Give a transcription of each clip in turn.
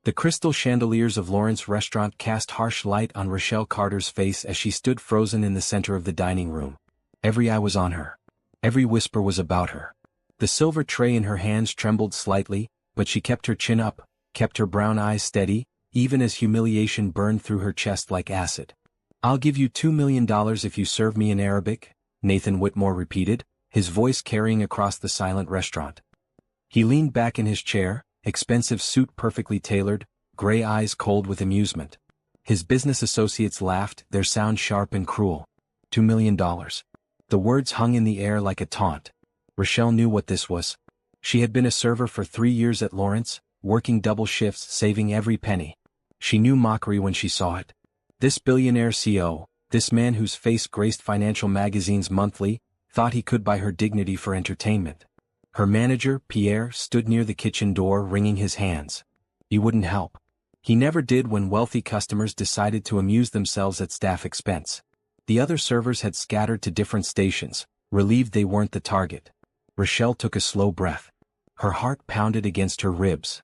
The crystal chandeliers of Lawrence restaurant cast harsh light on Rochelle Carter's face as she stood frozen in the center of the dining room. Every eye was on her. Every whisper was about her. The silver tray in her hands trembled slightly, but she kept her chin up, kept her brown eyes steady, even as humiliation burned through her chest like acid. "I'll give you $2 million if you serve me in Arabic," Nathan Whitmore repeated, his voice carrying across the silent restaurant. He leaned back in his chair, expensive suit perfectly tailored, gray eyes cold with amusement. His business associates laughed, their sound sharp and cruel. $2 million. The words hung in the air like a taunt. Rochelle knew what this was. She had been a server for 3 years at Lawrence, working double shifts, saving every penny. She knew mockery when she saw it. This billionaire CEO, this man whose face graced financial magazines monthly, thought he could buy her dignity for entertainment. Her manager, Pierre, stood near the kitchen door wringing his hands. He wouldn't help. He never did when wealthy customers decided to amuse themselves at staff expense. The other servers had scattered to different stations, relieved they weren't the target. Rochelle took a slow breath. Her heart pounded against her ribs.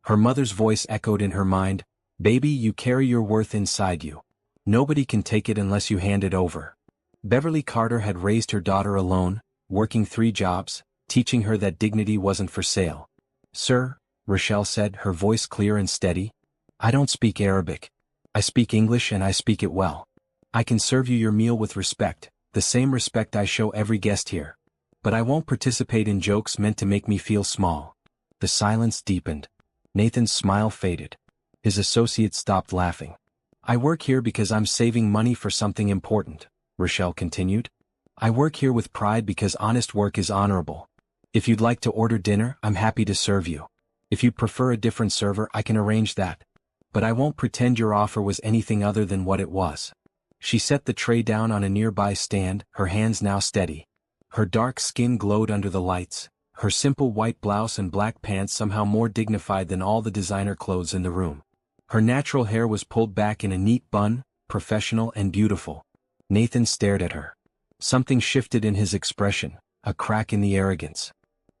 Her mother's voice echoed in her mind, "Baby, you carry your worth inside you. Nobody can take it unless you hand it over." Beverly Carter had raised her daughter alone, working 3 jobs, teaching her that dignity wasn't for sale. "Sir," Rochelle said, her voice clear and steady, "I don't speak Arabic. I speak English and I speak it well. I can serve you your meal with respect, the same respect I show every guest here. But I won't participate in jokes meant to make me feel small." The silence deepened. Nathan's smile faded. His associates stopped laughing. "I work here because I'm saving money for something important," Rochelle continued. "I work here with pride because honest work is honorable. If you'd like to order dinner, I'm happy to serve you. If you'd prefer a different server, I can arrange that. But I won't pretend your offer was anything other than what it was." She set the tray down on a nearby stand, her hands now steady. Her dark skin glowed under the lights, her simple white blouse and black pants somehow more dignified than all the designer clothes in the room. Her natural hair was pulled back in a neat bun, professional and beautiful. Nathan stared at her. Something shifted in his expression, a crack in the arrogance.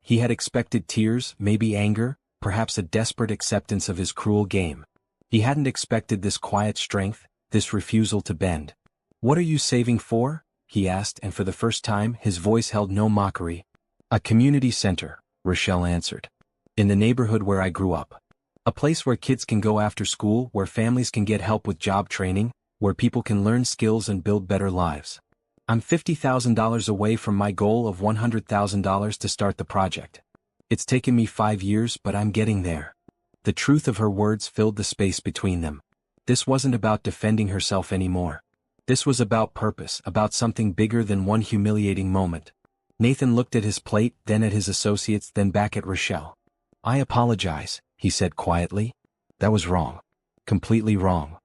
He had expected tears, maybe anger, perhaps a desperate acceptance of his cruel game. He hadn't expected this quiet strength, this refusal to bend. "What are you saving for?" he asked, and for the first time his voice held no mockery. "A community center," Rochelle answered. "In the neighborhood where I grew up. A place where kids can go after school, where families can get help with job training, where people can learn skills and build better lives. I'm $50,000 away from my goal of $100,000 to start the project. It's taken me 5 years, but I'm getting there." The truth of her words filled the space between them. This wasn't about defending herself anymore. This was about purpose, about something bigger than one humiliating moment. Nathan looked at his plate, then at his associates, then back at Rochelle. "I apologize," he said quietly. "That was wrong. Completely wrong."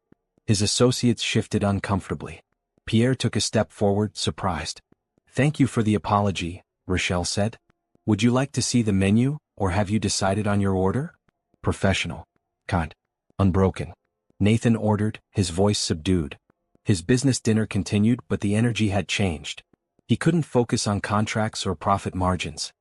His associates shifted uncomfortably. Pierre took a step forward, surprised. "Thank you for the apology," Rochelle said. "Would you like to see the menu, or have you decided on your order?" "Professional. Kind. Unbroken." Nathan ordered, his voice subdued. His business dinner continued, but the energy had changed. He couldn't focus on contracts or profit margins.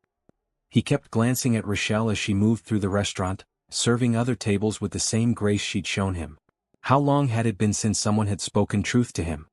He kept glancing at Rochelle as she moved through the restaurant, serving other tables with the same grace she'd shown him. How long had it been since someone had spoken truth to him?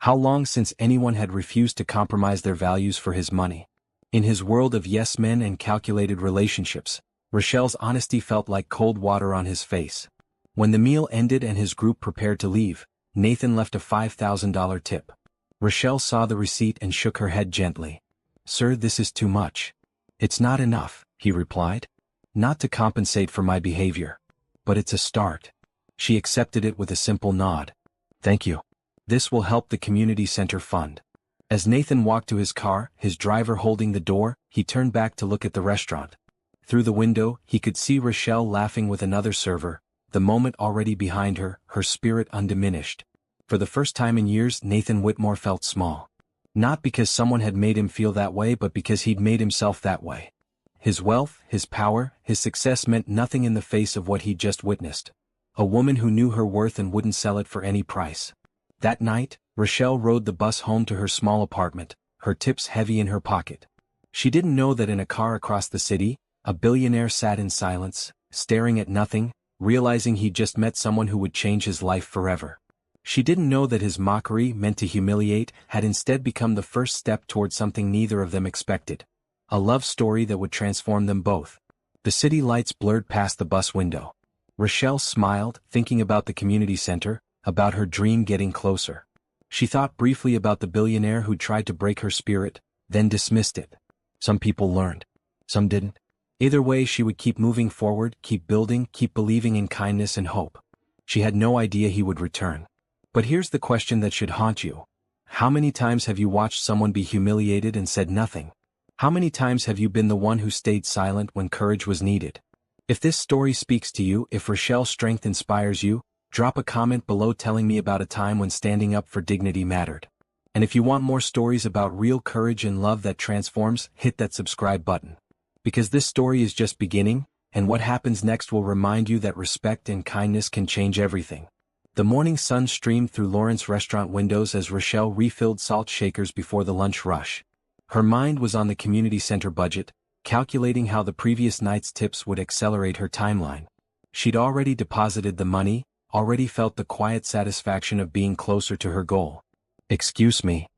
How long since anyone had refused to compromise their values for his money? In his world of yes men and calculated relationships, Rochelle's honesty felt like cold water on his face. When the meal ended and his group prepared to leave, Nathan left a $5,000 tip. Rochelle saw the receipt and shook her head gently. "Sir, this is too much." "It's not enough," he replied. "Not to compensate for my behavior. But it's a start." She accepted it with a simple nod. "Thank you. This will help the community center fund." As Nathan walked to his car, his driver holding the door, he turned back to look at the restaurant. Through the window, he could see Rochelle laughing with another server, the moment already behind her, her spirit undiminished. For the first time in years, Nathan Whitmore felt small. Not because someone had made him feel that way, but because he'd made himself that way. His wealth, his power, his success meant nothing in the face of what he'd just witnessed. A woman who knew her worth and wouldn't sell it for any price. That night, Rochelle rode the bus home to her small apartment, her tips heavy in her pocket. She didn't know that in a car across the city, a billionaire sat in silence, staring at nothing, realizing he'd just met someone who would change his life forever. She didn't know that his mockery, meant to humiliate, had instead become the first step toward something neither of them expected. A love story that would transform them both. The city lights blurred past the bus window. Rochelle smiled, thinking about the community center, about her dream getting closer. She thought briefly about the billionaire who tried to break her spirit, then dismissed it. Some people learned. Some didn't. Either way, she would keep moving forward, keep building, keep believing in kindness and hope. She had no idea he would return. But here's the question that should haunt you. How many times have you watched someone be humiliated and said nothing? How many times have you been the one who stayed silent when courage was needed? If this story speaks to you, if Rochelle's strength inspires you, drop a comment below telling me about a time when standing up for dignity mattered. And if you want more stories about real courage and love that transforms, hit that subscribe button. Because this story is just beginning, and what happens next will remind you that respect and kindness can change everything. The morning sun streamed through Lawrence restaurant windows as Rochelle refilled salt shakers before the lunch rush. Her mind was on the community center budget, calculating how the previous night's tips would accelerate her timeline. She'd already deposited the money, already felt the quiet satisfaction of being closer to her goal. "Excuse me."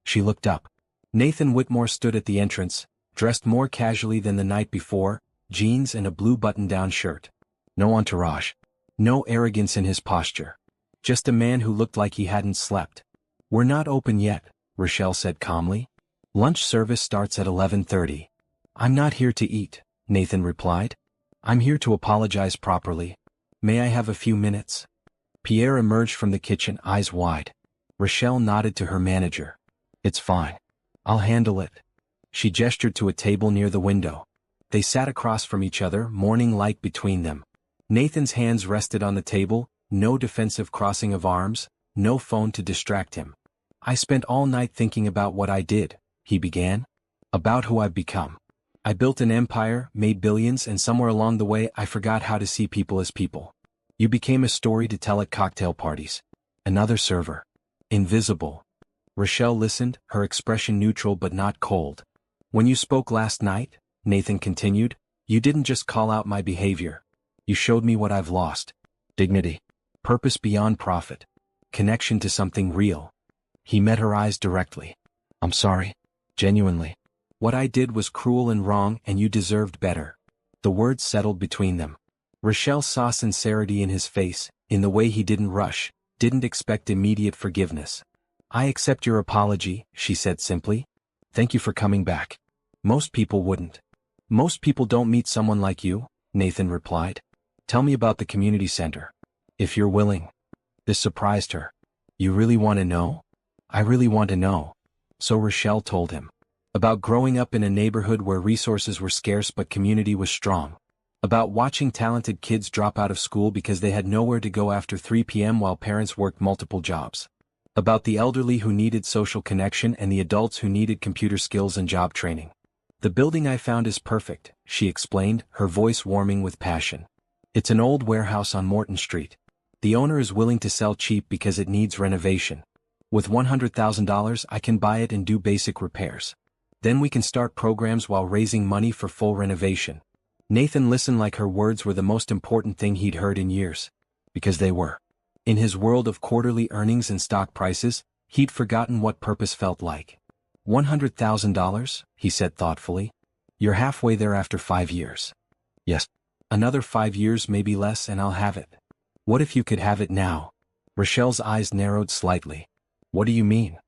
She looked up. Nathan Whitmore stood at the entrance, dressed more casually than the night before, jeans and a blue button-down shirt. No entourage. No arrogance in his posture. Just a man who looked like he hadn't slept. "We're not open yet," Rochelle said calmly. "Lunch service starts at 11:30. "I'm not here to eat," Nathan replied. "I'm here to apologize properly. May I have a few minutes?" Pierre emerged from the kitchen, eyes wide. Rochelle nodded to her manager. "It's fine. I'll handle it." She gestured to a table near the window. They sat across from each other, morning light between them. Nathan's hands rested on the table, no defensive crossing of arms, no phone to distract him. "I spent all night thinking about what I did," he began. "About who I've become. I built an empire, made billions, and somewhere along the way I forgot how to see people as people. You became a story to tell at cocktail parties. Another server. Invisible." Rochelle listened, her expression neutral but not cold. "When you spoke last night," Nathan continued, "you didn't just call out my behavior. You showed me what I've lost. Dignity. Purpose beyond profit. Connection to something real." He met her eyes directly. "I'm sorry. Genuinely. What I did was cruel and wrong, and you deserved better." The words settled between them. Rochelle saw sincerity in his face, in the way he didn't rush, didn't expect immediate forgiveness. "I accept your apology," she said simply. "Thank you for coming back. Most people wouldn't." "Most people don't meet someone like you," Nathan replied. "Tell me about the community center. If you're willing." This surprised her. "You really want to know?" "I really want to know." So Rochelle told him. About growing up in a neighborhood where resources were scarce but community was strong. About watching talented kids drop out of school because they had nowhere to go after 3 p.m. while parents worked multiple jobs. About the elderly who needed social connection and the adults who needed computer skills and job training. "The building I found is perfect," she explained, her voice warming with passion. "It's an old warehouse on Morton Street. The owner is willing to sell cheap because it needs renovation. With $100,000 I can buy it and do basic repairs. Then we can start programs while raising money for full renovation." Nathan listened like her words were the most important thing he'd heard in years. Because they were. In his world of quarterly earnings and stock prices, he'd forgotten what purpose felt like. $100,000, he said thoughtfully. "You're halfway there after 5 years." "Yes. Another 5 years, maybe less, and I'll have it." "What if you could have it now?" Rochelle's eyes narrowed slightly. "What do you mean?"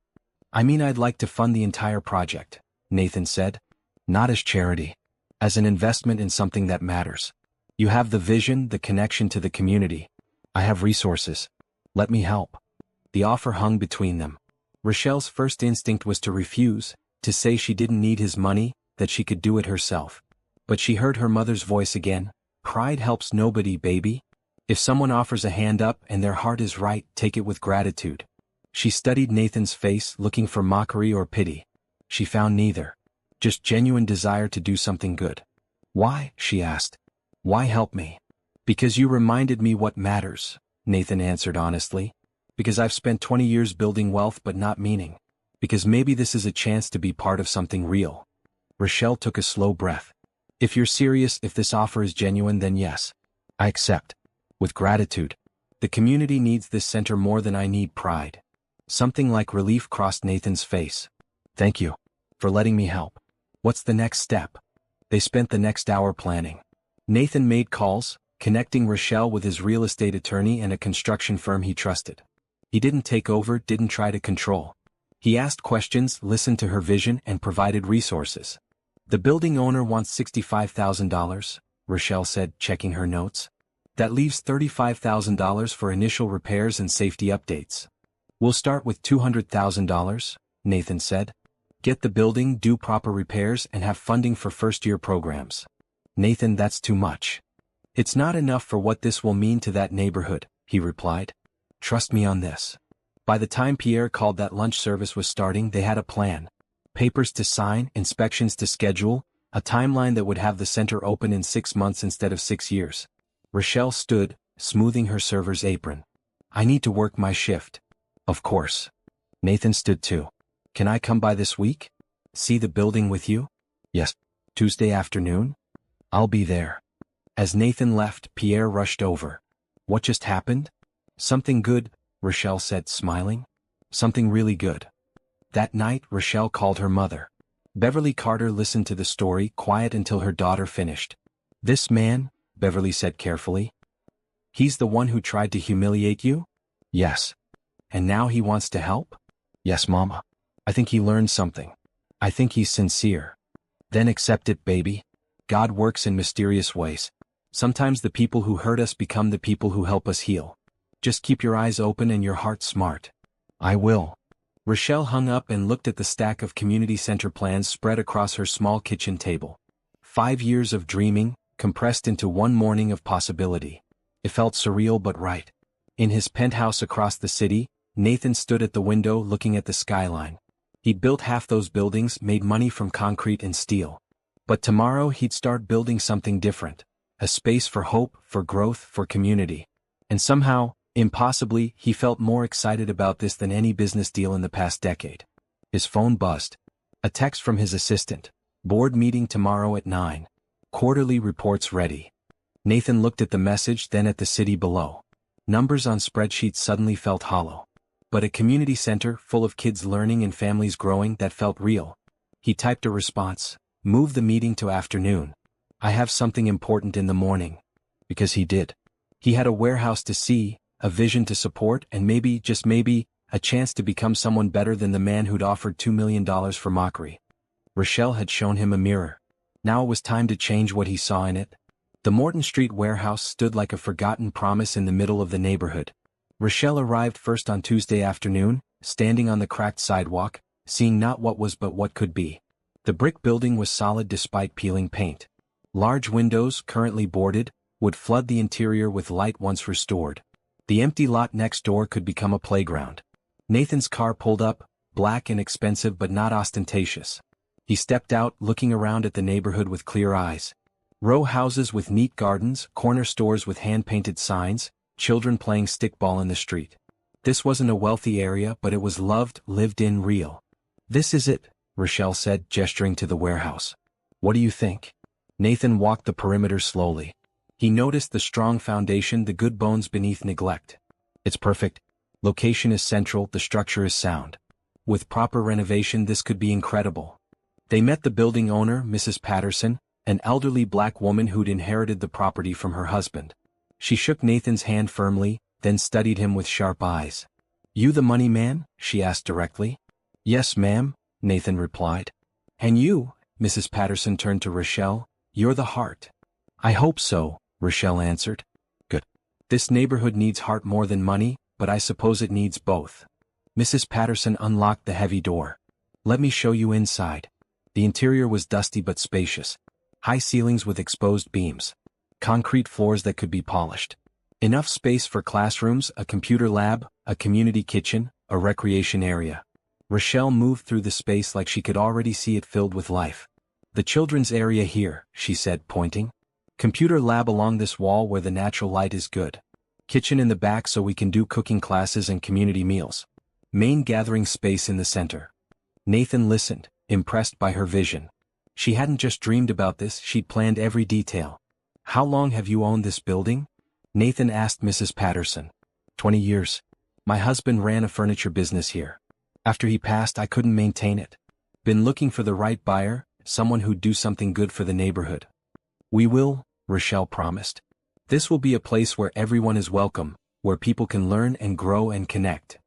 "I mean I'd like to fund the entire project," Nathan said. "Not as charity. As an investment in something that matters. You have the vision, the connection to the community. I have resources. Let me help." The offer hung between them. Rochelle's first instinct was to refuse, to say she didn't need his money, that she could do it herself. But she heard her mother's voice again. "Pride helps nobody, baby. If someone offers a hand up and their heart is right, take it with gratitude." She studied Nathan's face, looking for mockery or pity. She found neither. Just genuine desire to do something good. "Why?" she asked. "Why help me?" "Because you reminded me what matters," Nathan answered honestly. "Because I've spent 20 years building wealth but not meaning. Because maybe this is a chance to be part of something real." Rochelle took a slow breath. "If you're serious, if this offer is genuine, then yes. I accept." With gratitude. The community needs this center more than I need pride. Something like relief crossed Nathan's face. Thank you. For letting me help. What's the next step? They spent the next hour planning. Nathan made calls, connecting Rochelle with his real estate attorney and a construction firm he trusted. He didn't take over, didn't try to control. He asked questions, listened to her vision, and provided resources. The building owner wants $65,000, Rochelle said, checking her notes. That leaves $35,000 for initial repairs and safety updates. We'll start with $200,000, Nathan said. Get the building, do proper repairs, and have funding for first-year programs. Nathan, that's too much. It's not enough for what this will mean to that neighborhood, he replied. Trust me on this. By the time Pierre called that lunch service was starting, they had a plan. Papers to sign, inspections to schedule, a timeline that would have the center open in 6 months instead of 6 years. Rochelle stood, smoothing her server's apron. I need to work my shift. Of course. Nathan stood too. Can I come by this week? See the building with you? Yes. Tuesday afternoon? I'll be there. As Nathan left, Pierre rushed over. What just happened? Something good, Rochelle said, smiling. Something really good. That night, Rochelle called her mother. Beverly Carter listened to the story, quiet until her daughter finished. This man, Beverly said carefully. He's the one who tried to humiliate you? Yes. And now he wants to help? Yes, Mama. I think he learned something. I think he's sincere. Then accept it, baby. God works in mysterious ways. Sometimes the people who hurt us become the people who help us heal. Just keep your eyes open and your heart smart. I will. Rochelle hung up and looked at the stack of community center plans spread across her small kitchen table. 5 years of dreaming, compressed into one morning of possibility. It felt surreal but right. In his penthouse across the city, Nathan stood at the window looking at the skyline. He'd built half those buildings, made money from concrete and steel. But tomorrow he'd start building something different. A space for hope, for growth, for community. And somehow, impossibly, he felt more excited about this than any business deal in the past decade. His phone buzzed. A text from his assistant. Board meeting tomorrow at 9. Quarterly reports ready. Nathan looked at the message, then at the city below. Numbers on spreadsheets suddenly felt hollow. But a community center full of kids learning and families growing, that felt real. He typed a response. Move the meeting to afternoon. I have something important in the morning. Because he did. He had a warehouse to see, a vision to support, and maybe, just maybe, a chance to become someone better than the man who'd offered $2 million for mockery. Rochelle had shown him a mirror. Now it was time to change what he saw in it. The Morton Street warehouse stood like a forgotten promise in the middle of the neighborhood. Rochelle arrived first on Tuesday afternoon, standing on the cracked sidewalk, seeing not what was but what could be. The brick building was solid despite peeling paint. Large windows, currently boarded, would flood the interior with light once restored. The empty lot next door could become a playground. Nathan's car pulled up, black and expensive but not ostentatious. He stepped out, looking around at the neighborhood with clear eyes. Row houses with neat gardens, corner stores with hand-painted signs, children playing stickball in the street. This wasn't a wealthy area, but it was loved, lived in, real. This is it, Rochelle said, gesturing to the warehouse. What do you think? Nathan walked the perimeter slowly. He noticed the strong foundation, the good bones beneath neglect. It's perfect. Location is central, the structure is sound. With proper renovation, this could be incredible. They met the building owner, Mrs. Patterson, an elderly black woman who'd inherited the property from her husband. She shook Nathan's hand firmly, then studied him with sharp eyes. You the money man? She asked directly. Yes, ma'am, Nathan replied. And you, Mrs. Patterson turned to Rochelle, you're the heart. I hope so, Rochelle answered. Good. This neighborhood needs heart more than money, but I suppose it needs both. Mrs. Patterson unlocked the heavy door. Let me show you inside. The interior was dusty but spacious. High ceilings with exposed beams. Concrete floors that could be polished. Enough space for classrooms, a computer lab, a community kitchen, a recreation area. Rochelle moved through the space like she could already see it filled with life. The children's area here, she said, pointing. Computer lab along this wall where the natural light is good. Kitchen in the back so we can do cooking classes and community meals. Main gathering space in the center. Nathan listened, impressed by her vision. She hadn't just dreamed about this, she'd planned every detail. How long have you owned this building? Nathan asked Mrs. Patterson. 20 years. My husband ran a furniture business here. After he passed, I couldn't maintain it. Been looking for the right buyer, someone who'd do something good for the neighborhood. We will, Rochelle promised. This will be a place where everyone is welcome, where people can learn and grow and connect.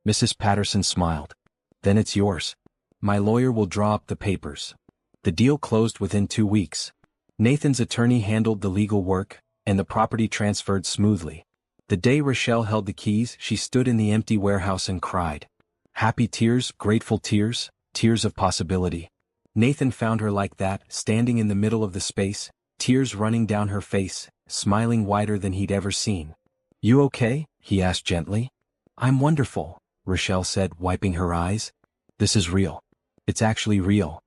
Mrs. Patterson smiled. Then it's yours. My lawyer will draw up the papers. The deal closed within 2 weeks. Nathan's attorney handled the legal work, and the property transferred smoothly. The day Rochelle held the keys, she stood in the empty warehouse and cried. Happy tears, grateful tears, tears of possibility. Nathan found her like that, standing in the middle of the space, tears running down her face, smiling wider than he'd ever seen. You okay? He asked gently. I'm wonderful, Rochelle said, wiping her eyes. This is real. It's actually real.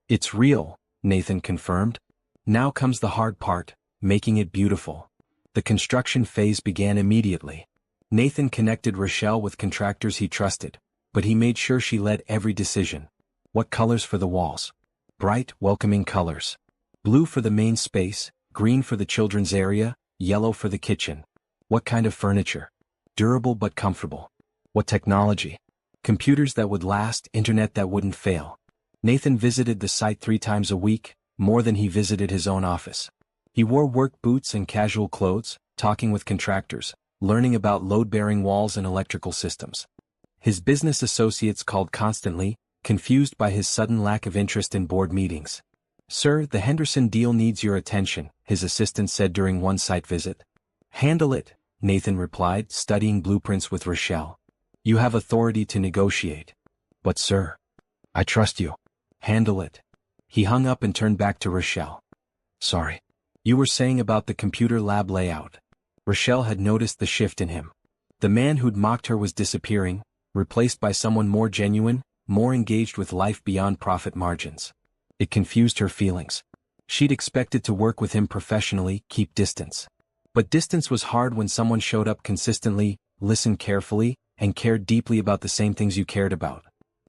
It's real, Nathan confirmed. Now comes the hard part, making it beautiful. The construction phase began immediately. Nathan connected Rochelle with contractors he trusted, but he made sure she led every decision. What colors for the walls? Bright, welcoming colors. Blue for the main space, green for the children's area, yellow for the kitchen. What kind of furniture? Durable but comfortable. What technology? Computers that would last, internet that wouldn't fail. Nathan visited the site 3 times a week, more than he visited his own office. He wore work boots and casual clothes, talking with contractors, learning about load-bearing walls and electrical systems. His business associates called constantly, confused by his sudden lack of interest in board meetings. Sir, the Henderson deal needs your attention, his assistant said during one site visit. Handle it, Nathan replied, studying blueprints with Rochelle. You have authority to negotiate. But sir, I trust you. Handle it. He hung up and turned back to Rochelle. Sorry. You were saying about the computer lab layout. Rochelle had noticed the shift in him. The man who'd mocked her was disappearing, replaced by someone more genuine, more engaged with life beyond profit margins. It confused her feelings. She'd expected to work with him professionally, keep distance. But distance was hard when someone showed up consistently, listened carefully, and cared deeply about the same things you cared about.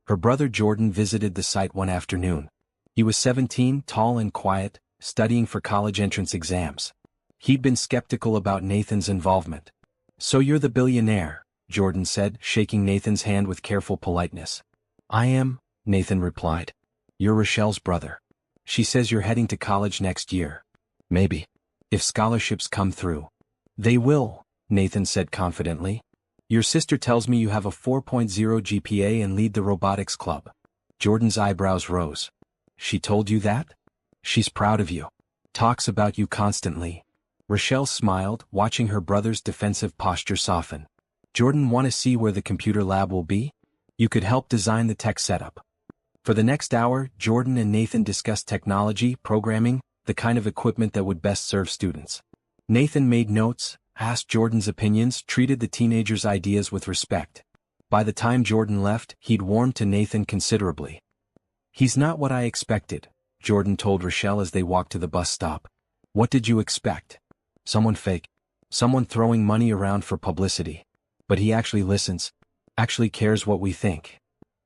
Her brother Jordan visited the site one afternoon. He was 17, tall and quiet, studying for college entrance exams. He'd been skeptical about Nathan's involvement. So you're the billionaire, Jordan said, shaking Nathan's hand with careful politeness. I am, Nathan replied. You're Rochelle's brother. She says you're heading to college next year. Maybe. If scholarships come through. They will, Nathan said confidently. Your sister tells me you have a 4.0 GPA and lead the robotics club. Jordan's eyebrows rose. She told you that? She's proud of you. Talks about you constantly. Rochelle smiled, watching her brother's defensive posture soften. Jordan, want to see where the computer lab will be? You could help design the tech setup. For the next hour, Jordan and Nathan discussed technology, programming, the kind of equipment that would best serve students. Nathan made notes, asked Jordan's opinions, treated the teenager's ideas with respect. By the time Jordan left, he'd warmed to Nathan considerably. He's not what I expected, Jordan told Rochelle as they walked to the bus stop. What did you expect? Someone fake. Someone throwing money around for publicity. But he actually listens. Actually cares what we think.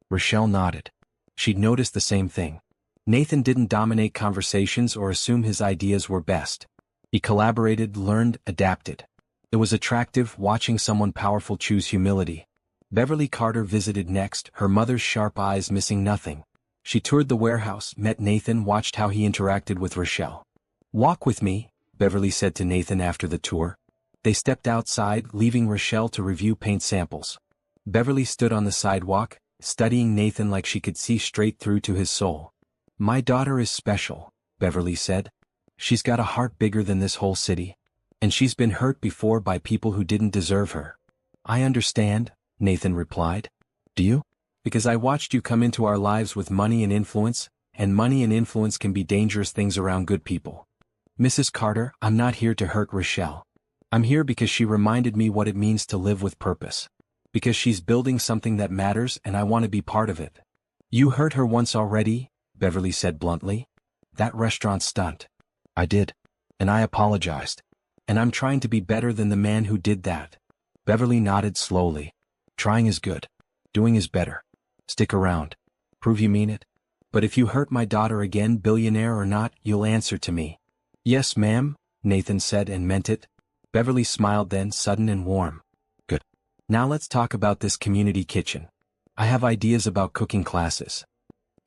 Rochelle nodded. She'd noticed the same thing. Nathan didn't dominate conversations or assume his ideas were best. He collaborated, learned, adapted. It was attractive watching someone powerful choose humility. Beverly Carter visited next, her mother's sharp eyes missing nothing. She toured the warehouse, met Nathan, watched how he interacted with Rochelle. Walk with me, Beverly said to Nathan after the tour. They stepped outside, leaving Rochelle to review paint samples. Beverly stood on the sidewalk, studying Nathan like she could see straight through to his soul. My daughter is special, Beverly said. She's got a heart bigger than this whole city. And she's been hurt before by people who didn't deserve her. I understand, Nathan replied. Do you? Because I watched you come into our lives with money and influence can be dangerous things around good people. Mrs. Carter, I'm not here to hurt Rochelle. I'm here because she reminded me what it means to live with purpose. Because she's building something that matters and I want to be part of it. You hurt her once already, Beverly said bluntly. That restaurant stunt. I did. And I apologized. And I'm trying to be better than the man who did that. Beverly nodded slowly. Trying is good. Doing is better. Stick around. Prove you mean it. But if you hurt my daughter again, billionaire or not, you'll answer to me. Yes, ma'am, Nathan said and meant it. Beverly smiled then, sudden and warm. Good. Now let's talk about this community kitchen. I have ideas about cooking classes.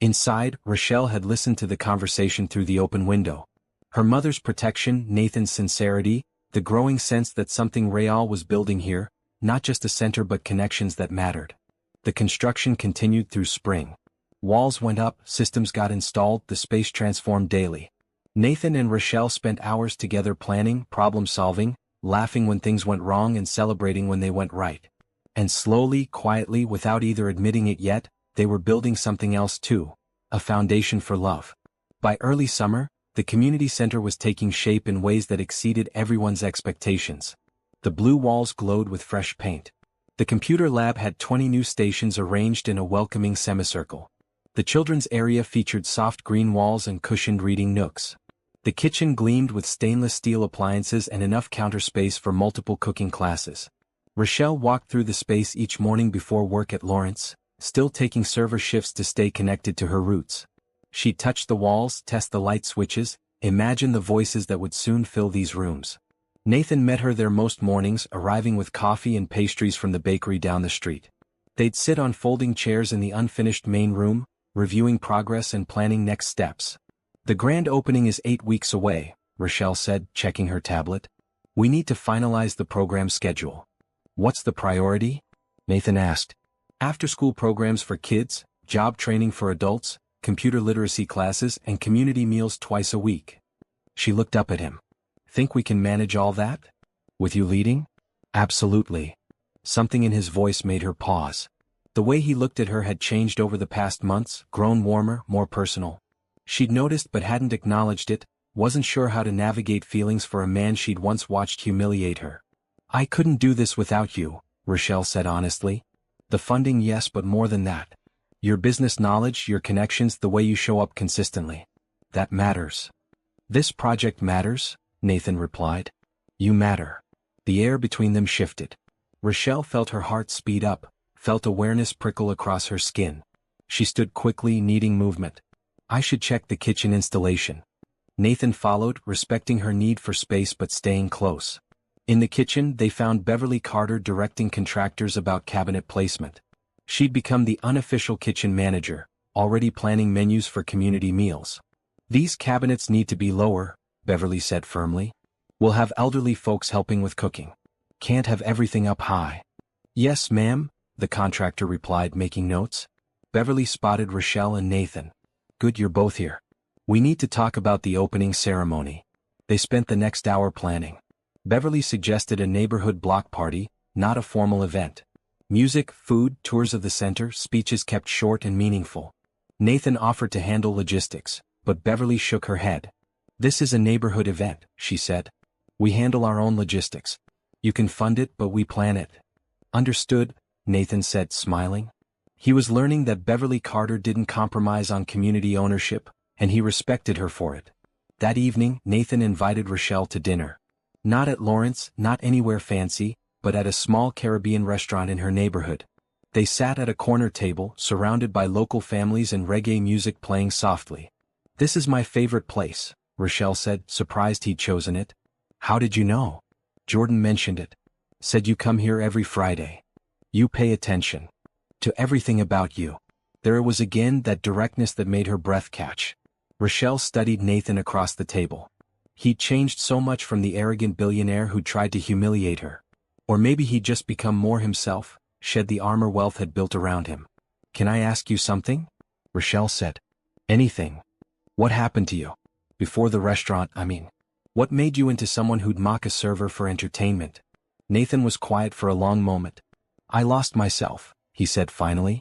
Inside, Rochelle had listened to the conversation through the open window. Her mother's protection, Nathan's sincerity, the growing sense that something real was building here, not just a center but connections that mattered. The construction continued through spring. Walls went up, systems got installed, the space transformed daily. Nathan and Rochelle spent hours together planning, problem-solving, laughing when things went wrong and celebrating when they went right. And slowly, quietly, without either admitting it yet, they were building something else too, a foundation for love. By early summer, the community center was taking shape in ways that exceeded everyone's expectations. The blue walls glowed with fresh paint. The computer lab had 20 new stations arranged in a welcoming semicircle. The children's area featured soft green walls and cushioned reading nooks. The kitchen gleamed with stainless steel appliances and enough counter space for multiple cooking classes. Rochelle walked through the space each morning before work at Lawrence, still taking server shifts to stay connected to her roots. She'd touch the walls, test the light switches, imagine the voices that would soon fill these rooms. Nathan met her there most mornings, arriving with coffee and pastries from the bakery down the street. They'd sit on folding chairs in the unfinished main room, reviewing progress and planning next steps. The grand opening is 8 weeks away, Rochelle said, checking her tablet. We need to finalize the program schedule. What's the priority? Nathan asked. After-school programs for kids, job training for adults, computer literacy classes, and community meals twice a week. She looked up at him. Think we can manage all that? With you leading? Absolutely. Something in his voice made her pause. The way he looked at her had changed over the past months, grown warmer, more personal. She'd noticed but hadn't acknowledged it, wasn't sure how to navigate feelings for a man she'd once watched humiliate her. I couldn't do this without you, Rochelle said honestly. The funding, yes, but more than that. Your business knowledge, your connections, the way you show up consistently. That matters. This project matters, Nathan replied. You matter. The air between them shifted. Rochelle felt her heart speed up, felt awareness prickle across her skin. She stood quickly, needing movement. I should check the kitchen installation. Nathan followed, respecting her need for space but staying close. In the kitchen, they found Beverly Carter directing contractors about cabinet placement. She'd become the unofficial kitchen manager, already planning menus for community meals. These cabinets need to be lower, Beverly said firmly. We'll have elderly folks helping with cooking. Can't have everything up high. Yes, ma'am, the contractor replied, making notes. Beverly spotted Rochelle and Nathan. Good, you're both here. We need to talk about the opening ceremony. They spent the next hour planning. Beverly suggested a neighborhood block party, not a formal event. Music, food, tours of the center, speeches kept short and meaningful. Nathan offered to handle logistics, but Beverly shook her head. This is a neighborhood event, she said. We handle our own logistics. You can fund it, but we plan it. Understood, Nathan said, smiling. He was learning that Beverly Carter didn't compromise on community ownership, and he respected her for it. That evening, Nathan invited Rochelle to dinner. Not at Lawrence, not anywhere fancy, but at a small Caribbean restaurant in her neighborhood. They sat at a corner table, surrounded by local families and reggae music playing softly. This is my favorite place, Rochelle said, surprised he'd chosen it. How did you know? Jordan mentioned it. Said you come here every Friday. You pay attention to everything about you. There it was again, that directness that made her breath catch. Rochelle studied Nathan across the table. He'd changed so much from the arrogant billionaire who tried to humiliate her. Or maybe he'd just become more himself, shed the armor wealth had built around him. Can I ask you something? Rochelle said. Anything. What happened to you? Before the restaurant, I mean. What made you into someone who'd mock a server for entertainment? Nathan was quiet for a long moment. I lost myself, he said finally.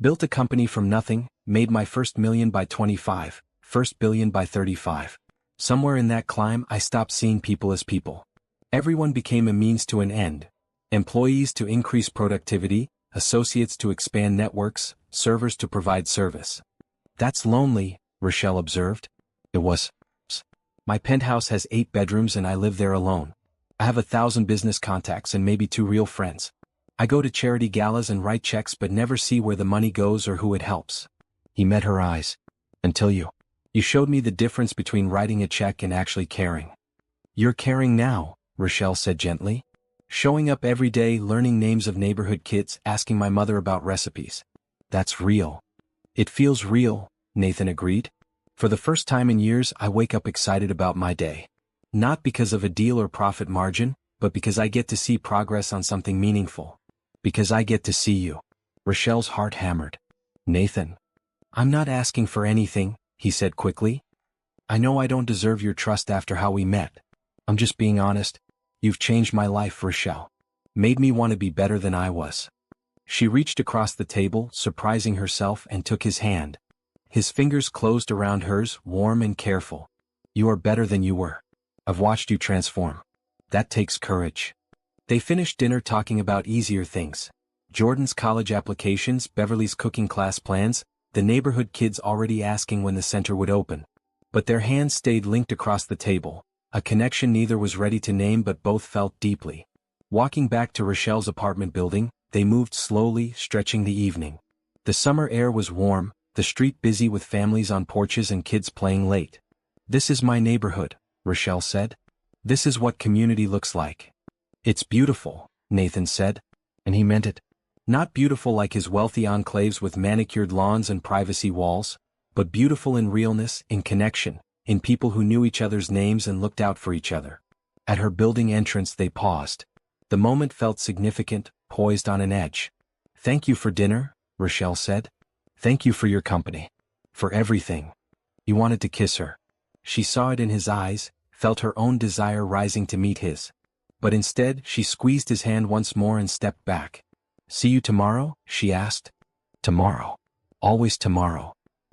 Built a company from nothing, made my first million by 25, first billion by 35. Somewhere in that climb, I stopped seeing people as people. Everyone became a means to an end. Employees to increase productivity, associates to expand networks, servers to provide service. That's lonely, Rochelle observed. It was. My penthouse has 8 bedrooms and I live there alone. I have 1,000 business contacts and maybe 2 real friends. I go to charity galas and write checks but never see where the money goes or who it helps. He met her eyes. Until you showed me the difference between writing a check and actually caring. You're caring now, Rochelle said gently. Showing up every day, learning names of neighborhood kids, asking my mother about recipes. That's real. It feels real, Nathan agreed. For the first time in years, I wake up excited about my day. Not because of a deal or profit margin, but because I get to see progress on something meaningful. Because I get to see you. Rochelle's heart hammered. Nathan. I'm not asking for anything, he said quickly. I know I don't deserve your trust after how we met. I'm just being honest. You've changed my life, Rochelle. Made me want to be better than I was. She reached across the table, surprising herself, and took his hand. His fingers closed around hers, warm and careful. You are better than you were. I've watched you transform. That takes courage. They finished dinner talking about easier things. Jordan's college applications, Beverly's cooking class plans, the neighborhood kids already asking when the center would open. But their hands stayed linked across the table, a connection neither was ready to name but both felt deeply. Walking back to Rochelle's apartment building, they moved slowly, stretching the evening. The summer air was warm, the street busy with families on porches and kids playing late. This is my neighborhood, Rochelle said. This is what community looks like. It's beautiful, Nathan said. And he meant it. Not beautiful like his wealthy enclaves with manicured lawns and privacy walls, but beautiful in realness, in connection, in people who knew each other's names and looked out for each other. At her building entrance they paused. The moment felt significant, poised on an edge. Thank you for dinner, Rochelle said. Thank you for your company. For everything. He wanted to kiss her. She saw it in his eyes, felt her own desire rising to meet his. But instead, she squeezed his hand once more and stepped back. See you tomorrow? She asked. Tomorrow. Always tomorrow.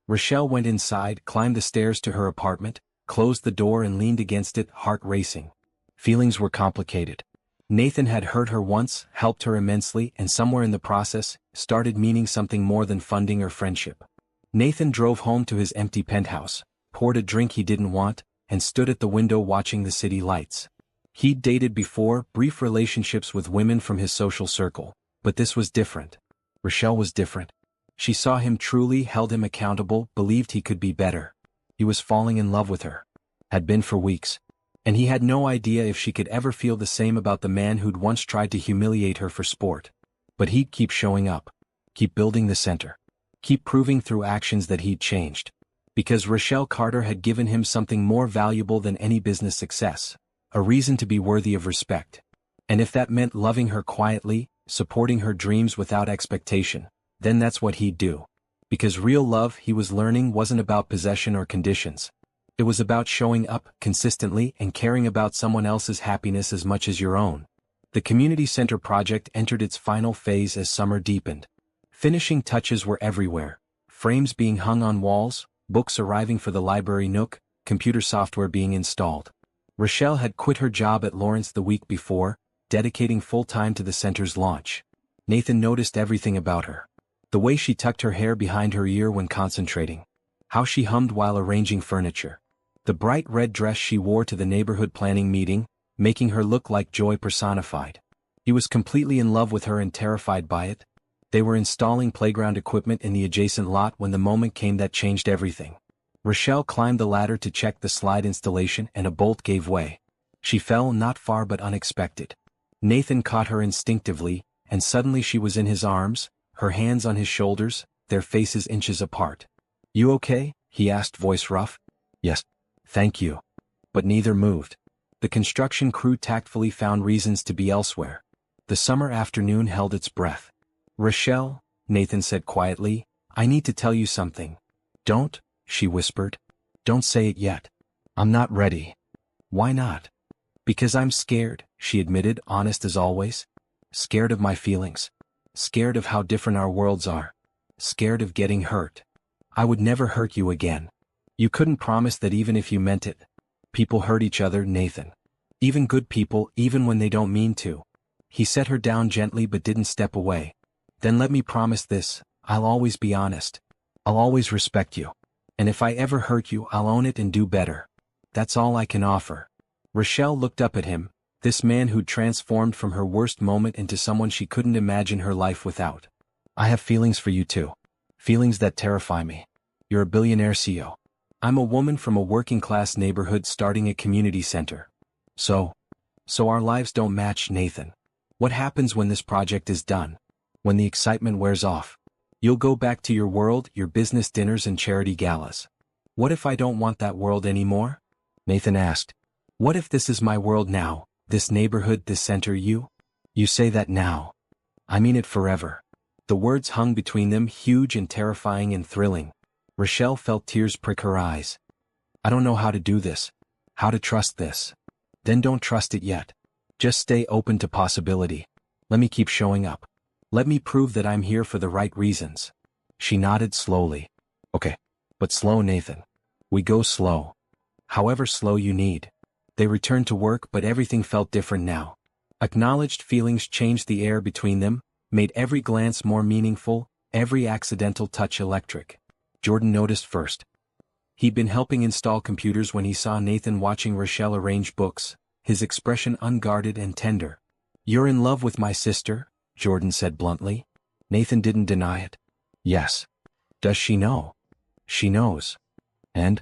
Rochelle went inside, climbed the stairs to her apartment, closed the door and leaned against it, heart racing. Feelings were complicated. Nathan had hurt her once, helped her immensely, and somewhere in the process, started meaning something more than funding or friendship. Nathan drove home to his empty penthouse, poured a drink he didn't want, and stood at the window watching the city lights. He'd dated before, brief relationships with women from his social circle, but this was different. Rochelle was different. She saw him truly, held him accountable, believed he could be better. He was falling in love with her. Had been for weeks. And he had no idea if she could ever feel the same about the man who'd once tried to humiliate her for sport. But he'd keep showing up. Keep building the center. Keep proving through actions that he'd changed. Because Rochelle Carter had given him something more valuable than any business success. A reason to be worthy of respect. And if that meant loving her quietly, supporting her dreams without expectation, then that's what he'd do. Because real love, he was learning, wasn't about possession or conditions. It was about showing up consistently and caring about someone else's happiness as much as your own. The community center project entered its final phase as summer deepened. Finishing touches were everywhere. Frames being hung on walls, books arriving for the library nook, computer software being installed. Rochelle had quit her job at Lawrence the week before, dedicating full time to the center's launch. Nathan noticed everything about her. The way she tucked her hair behind her ear when concentrating. How she hummed while arranging furniture. The bright red dress she wore to the neighborhood planning meeting, making her look like joy personified. He was completely in love with her and terrified by it. They were installing playground equipment in the adjacent lot when the moment came that changed everything. Rochelle climbed the ladder to check the slide installation and a bolt gave way. She fell not far but unexpected. Nathan caught her instinctively, and suddenly she was in his arms, her hands on his shoulders, their faces inches apart. You okay? He asked, voice rough. Yes. Thank you. But neither moved. The construction crew tactfully found reasons to be elsewhere. The summer afternoon held its breath. Rochelle, Nathan said quietly, I need to tell you something. Don't, she whispered. Don't say it yet. I'm not ready. Why not? Because I'm scared, she admitted, honest as always. Scared of my feelings. Scared of how different our worlds are. Scared of getting hurt. I would never hurt you again. You couldn't promise that even if you meant it. People hurt each other, Nathan. Even good people, even when they don't mean to. He set her down gently but didn't step away. Then let me promise this, I'll always be honest. I'll always respect you. And if I ever hurt you, I'll own it and do better. That's all I can offer. Rochelle looked up at him, this man who'd transformed from her worst moment into someone she couldn't imagine her life without. I have feelings for you too. Feelings that terrify me. You're a billionaire CEO. I'm a woman from a working-class neighborhood starting a community center. So So our lives don't match, Nathan. What happens when this project is done? When the excitement wears off? You'll go back to your world, your business dinners and charity galas. What if I don't want that world anymore? Nathan asked. What if this is my world now, this neighborhood, this center? You say that now. I mean it forever. The words hung between them, huge and terrifying and thrilling. Rochelle felt tears prick her eyes. I don't know how to do this. How to trust this. Then don't trust it yet. Just stay open to possibility. Let me keep showing up. Let me prove that I'm here for the right reasons. She nodded slowly. Okay. But slow, Nathan. We go slow. However slow you need. They returned to work, but everything felt different now. Acknowledged feelings changed the air between them, made every glance more meaningful, every accidental touch electric. Jordan noticed first. He'd been helping install computers when he saw Nathan watching Rochelle arrange books, his expression unguarded and tender. You're in love with my sister? Jordan said bluntly. Nathan didn't deny it. Yes. Does she know? She knows. And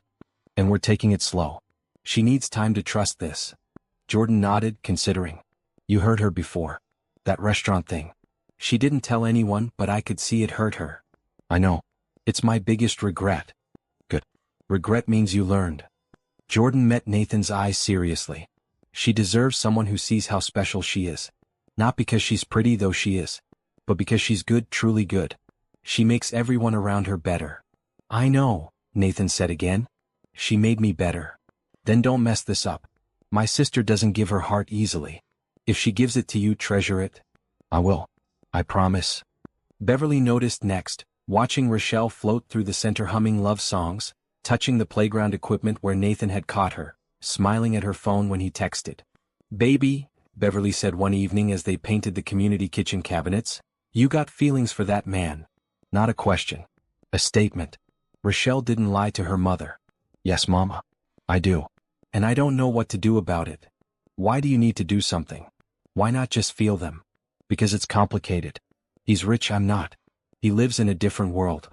we're taking it slow. She needs time to trust this. Jordan nodded, considering. You heard her before. That restaurant thing. She didn't tell anyone, but I could see it hurt her. I know. It's my biggest regret. Good. Regret means you learned. Jordan met Nathan's eyes seriously. She deserves someone who sees how special she is. Not because she's pretty, though she is, but because she's good, truly good. She makes everyone around her better. I know, Nathan said again. She made me better. Then don't mess this up. My sister doesn't give her heart easily. If she gives it to you, treasure it. I will. I promise. Beverly noticed next, watching Rochelle float through the center humming love songs, touching the playground equipment where Nathan had caught her, smiling at her phone when he texted. Baby, Beverly said one evening as they painted the community kitchen cabinets, you got feelings for that man. Not a question. A statement. Rochelle didn't lie to her mother. Yes, Mama. I do. And I don't know what to do about it. Why do you need to do something? Why not just feel them? Because it's complicated. He's rich, I'm not. He lives in a different world.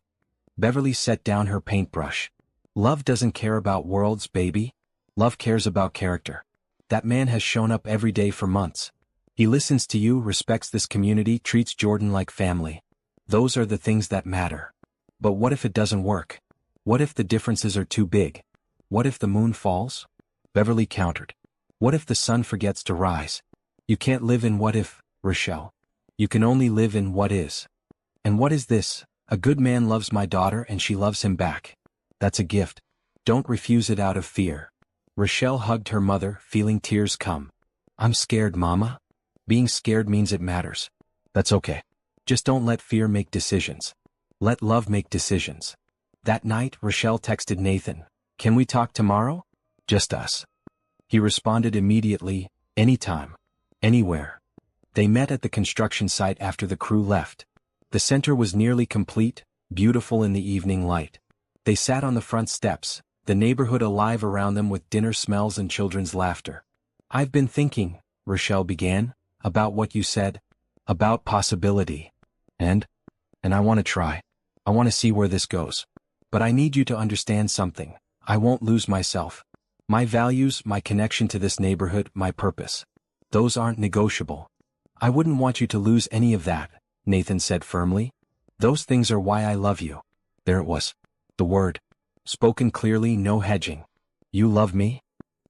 Beverly set down her paintbrush. Love doesn't care about worlds, baby. Love cares about character. That man has shown up every day for months. He listens to you, respects this community, treats Jordan like family. Those are the things that matter. But what if it doesn't work? What if the differences are too big? What if the moon falls? Beverly countered. What if the sun forgets to rise? You can't live in what if, Rochelle. You can only live in what is. And what is this? A good man loves my daughter and she loves him back. That's a gift. Don't refuse it out of fear. Rochelle hugged her mother, feeling tears come. I'm scared, Mama. Being scared means it matters. That's okay. Just don't let fear make decisions. Let love make decisions. That night, Rochelle texted Nathan, Can we talk tomorrow? Just us. He responded immediately, anytime. Anywhere. They met at the construction site after the crew left. The center was nearly complete, beautiful in the evening light. They sat on the front steps, the neighborhood alive around them with dinner smells and children's laughter. I've been thinking, Rochelle began, about what you said, about possibility. And I want to try. I want to see where this goes. But I need you to understand something. I won't lose myself. My values, my connection to this neighborhood, my purpose. Those aren't negotiable. I wouldn't want you to lose any of that, Nathan said firmly. Those things are why I love you. There it was. The word. Spoken clearly, no hedging. You love me?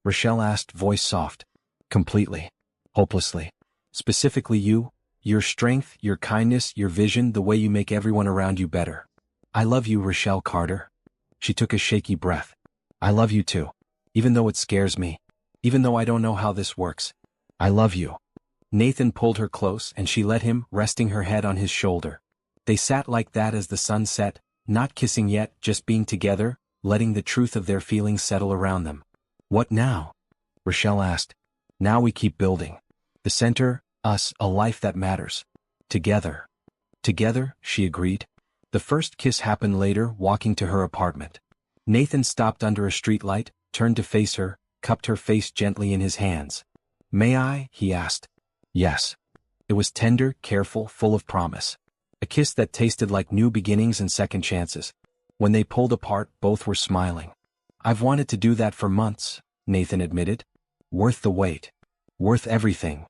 Rochelle asked, voice soft. Completely. Hopelessly. Specifically you, your strength, your kindness, your vision, the way you make everyone around you better. I love you, Rochelle Carter. She took a shaky breath. I love you too. Even though it scares me. Even though I don't know how this works. I love you. Nathan pulled her close and she let him, resting her head on his shoulder. They sat like that as the sun set, not kissing yet, just being together, letting the truth of their feelings settle around them. What now? Rochelle asked. Now we keep building. The center, us, a life that matters. Together. Together, she agreed. The first kiss happened later, walking to her apartment. Nathan stopped under a streetlight, turned to face her, cupped her face gently in his hands. May I? He asked. Yes. It was tender, careful, full of promise. A kiss that tasted like new beginnings and second chances. When they pulled apart, both were smiling. I've wanted to do that for months, Nathan admitted. Worth the wait. Worth everything.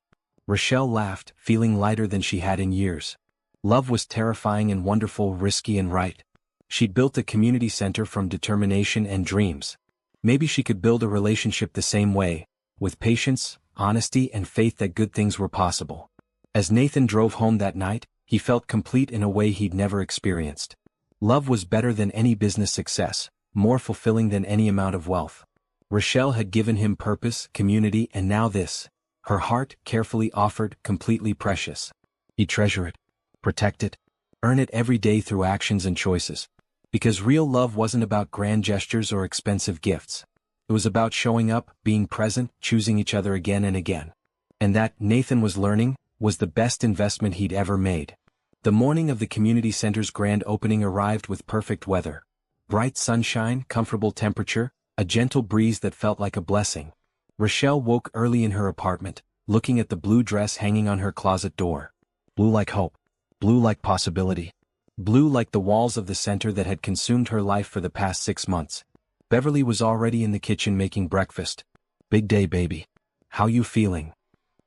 Rochelle laughed, feeling lighter than she had in years. Love was terrifying and wonderful, risky and right. She'd built a community center from determination and dreams. Maybe she could build a relationship the same way, with patience, honesty and faith that good things were possible. As Nathan drove home that night, he felt complete in a way he'd never experienced. Love was better than any business success, more fulfilling than any amount of wealth. Rochelle had given him purpose, community and now this. Her heart, carefully offered, completely precious. He'd treasure it, protect it, earn it every day through actions and choices. Because real love wasn't about grand gestures or expensive gifts. It was about showing up, being present, choosing each other again and again. And that, Nathan was learning, was the best investment he'd ever made. The morning of the community center's grand opening arrived with perfect weather. Bright sunshine, comfortable temperature, a gentle breeze that felt like a blessing. Rochelle woke early in her apartment, looking at the blue dress hanging on her closet door. Blue like hope. Blue like possibility. Blue like the walls of the center that had consumed her life for the past 6 months. Beverly was already in the kitchen making breakfast. Big day, baby. How you feeling?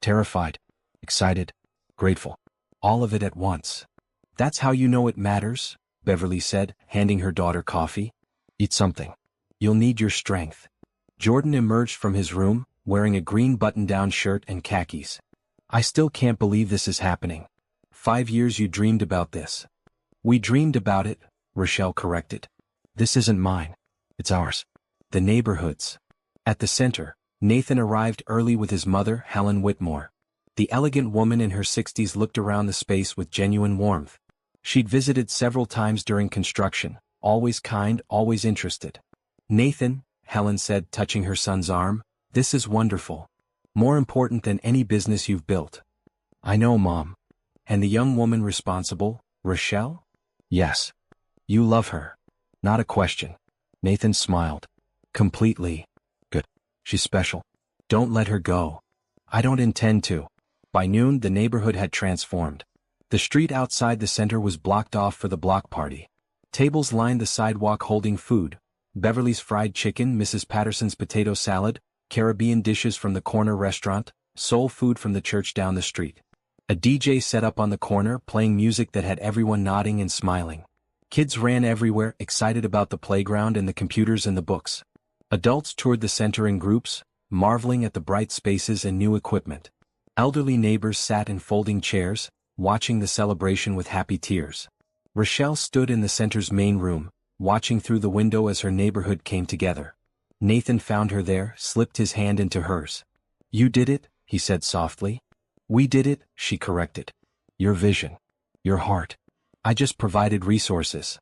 Terrified. Excited. Grateful. All of it at once. That's how you know it matters, Beverly said, handing her daughter coffee. Eat something. You'll need your strength. Jordan emerged from his room, wearing a green button-down shirt and khakis. I still can't believe this is happening. 5 years you dreamed about this. We dreamed about it, Rochelle corrected. This isn't mine. It's ours. The neighborhood's. At the center, Nathan arrived early with his mother, Helen Whitmore. The elegant woman in her 60s looked around the space with genuine warmth. She'd visited several times during construction, always kind, always interested. Nathan, Helen said, touching her son's arm, this is wonderful. More important than any business you've built. I know, Mom. And the young woman responsible, Rochelle? Yes. You love her. Not a question. Nathan smiled. Completely. Good. She's special. Don't let her go. I don't intend to. By noon, the neighborhood had transformed. The street outside the center was blocked off for the block party. Tables lined the sidewalk holding food. Beverly's fried chicken, Mrs. Patterson's potato salad, Caribbean dishes from the corner restaurant, soul food from the church down the street. A DJ set up on the corner playing music that had everyone nodding and smiling. Kids ran everywhere, excited about the playground and the computers and the books. Adults toured the center in groups, marveling at the bright spaces and new equipment. Elderly neighbors sat in folding chairs, watching the celebration with happy tears. Rochelle stood in the center's main room, watching through the window as her neighborhood came together. Nathan found her there, slipped his hand into hers. You did it, he said softly. We did it, she corrected. Your vision. Your heart. I just provided resources.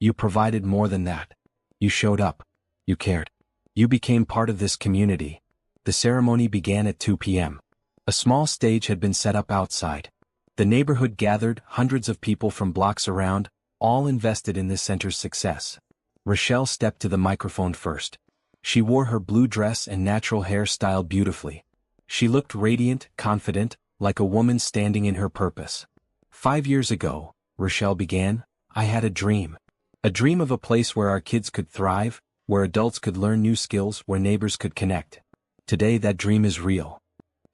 You provided more than that. You showed up. You cared. You became part of this community. The ceremony began at 2 p.m. A small stage had been set up outside. The neighborhood gathered, hundreds of people from blocks around, all invested in this center's success. Rochelle stepped to the microphone first. She wore her blue dress and natural hair styled beautifully. She looked radiant, confident, like a woman standing in her purpose. 5 years ago, Rochelle began, I had a dream. A dream of a place where our kids could thrive, where adults could learn new skills, where neighbors could connect. Today that dream is real.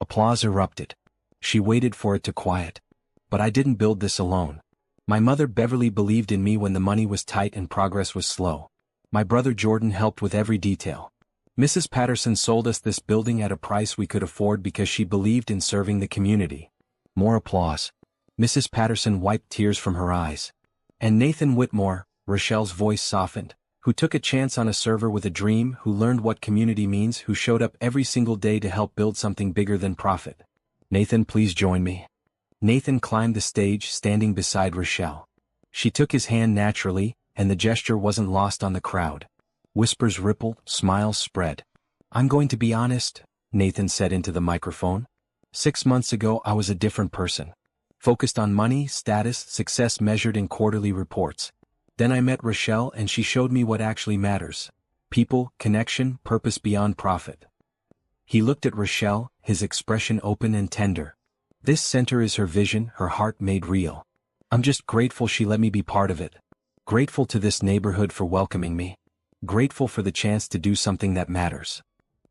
Applause erupted. She waited for it to quiet. But I didn't build this alone. My mother Beverly believed in me when the money was tight and progress was slow. My brother Jordan helped with every detail. Mrs. Patterson sold us this building at a price we could afford because she believed in serving the community. More applause. Mrs. Patterson wiped tears from her eyes. And Nathan Whitmore, Rochelle's voice softened, who took a chance on a server with a dream, who learned what community means, who showed up every single day to help build something bigger than profit. Nathan, please join me. Nathan climbed the stage, standing beside Rochelle. She took his hand naturally, and the gesture wasn't lost on the crowd. Whispers rippled, smiles spread. I'm going to be honest, Nathan said into the microphone. 6 months ago I was a different person. Focused on money, status, success measured in quarterly reports. Then I met Rochelle and she showed me what actually matters. People, connection, purpose beyond profit. He looked at Rochelle, his expression open and tender. This center is her vision, her heart made real. I'm just grateful she let me be part of it. Grateful to this neighborhood for welcoming me. Grateful for the chance to do something that matters.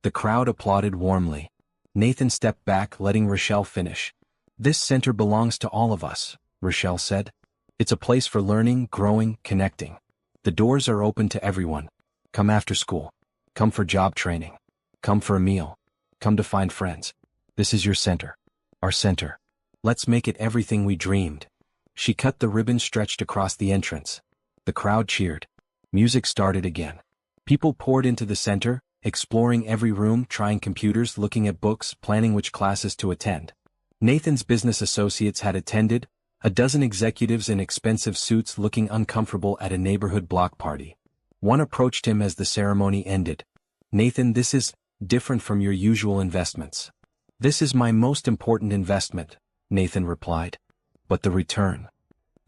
The crowd applauded warmly. Nathan stepped back, letting Rochelle finish. This center belongs to all of us, Rochelle said. It's a place for learning, growing, connecting. The doors are open to everyone. Come after school. Come for job training. Come for a meal. Come to find friends. This is your center. Our center. Let's make it everything we dreamed. She cut the ribbon stretched across the entrance. The crowd cheered. Music started again. People poured into the center, exploring every room, trying computers, looking at books, planning which classes to attend. Nathan's business associates had attended, a dozen executives in expensive suits looking uncomfortable at a neighborhood block party. One approached him as the ceremony ended. Nathan, this is different from your usual investments. This is my most important investment, Nathan replied. But the return?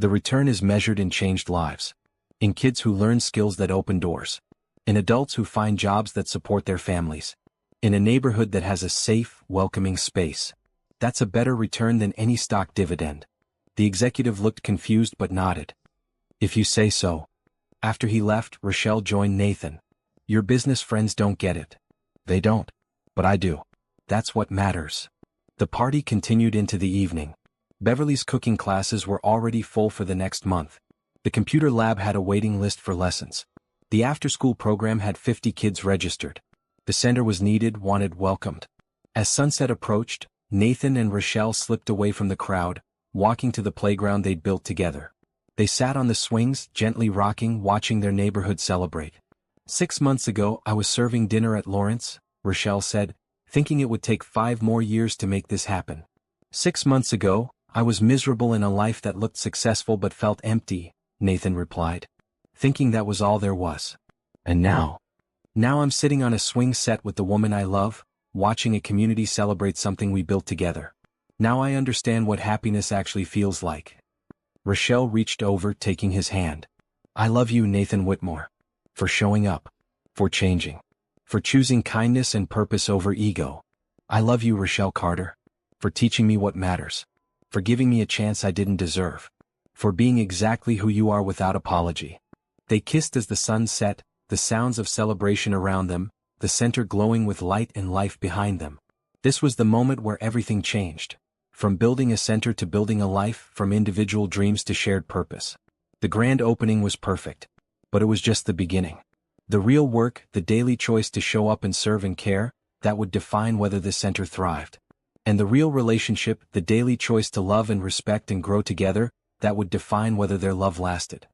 The return is measured in changed lives. In kids who learn skills that open doors. In adults who find jobs that support their families. In a neighborhood that has a safe, welcoming space. That's a better return than any stock dividend. The executive looked confused but nodded. If you say so. After he left, Rochelle joined Nathan. Your business friends don't get it. They don't. But I do. That's what matters. The party continued into the evening. Beverly's cooking classes were already full for the next month. The computer lab had a waiting list for lessons. The after-school program had 50 kids registered. The center was needed, wanted, welcomed. As sunset approached, Nathan and Rochelle slipped away from the crowd, walking to the playground they'd built together. They sat on the swings, gently rocking, watching their neighborhood celebrate. 6 months ago, I was serving dinner at Lawrence, Rochelle said, thinking it would take 5 more years to make this happen. 6 months ago, I was miserable in a life that looked successful but felt empty, Nathan replied, thinking that was all there was. And now I'm sitting on a swing set with the woman I love, watching a community celebrate something we built together. Now I understand what happiness actually feels like. Rochelle reached over, taking his hand. I love you, Nathan Whitmore. For showing up. For changing. For choosing kindness and purpose over ego. I love you, Rochelle Carter. For teaching me what matters. For giving me a chance I didn't deserve. For being exactly who you are without apology. They kissed as the sun set, the sounds of celebration around them, the center glowing with light and life behind them. This was the moment where everything changed. From building a center to building a life, from individual dreams to shared purpose. The grand opening was perfect. But it was just the beginning. The real work, the daily choice to show up and serve and care, that would define whether the center thrived. And the real relationship, the daily choice to love and respect and grow together, that would define whether their love lasted.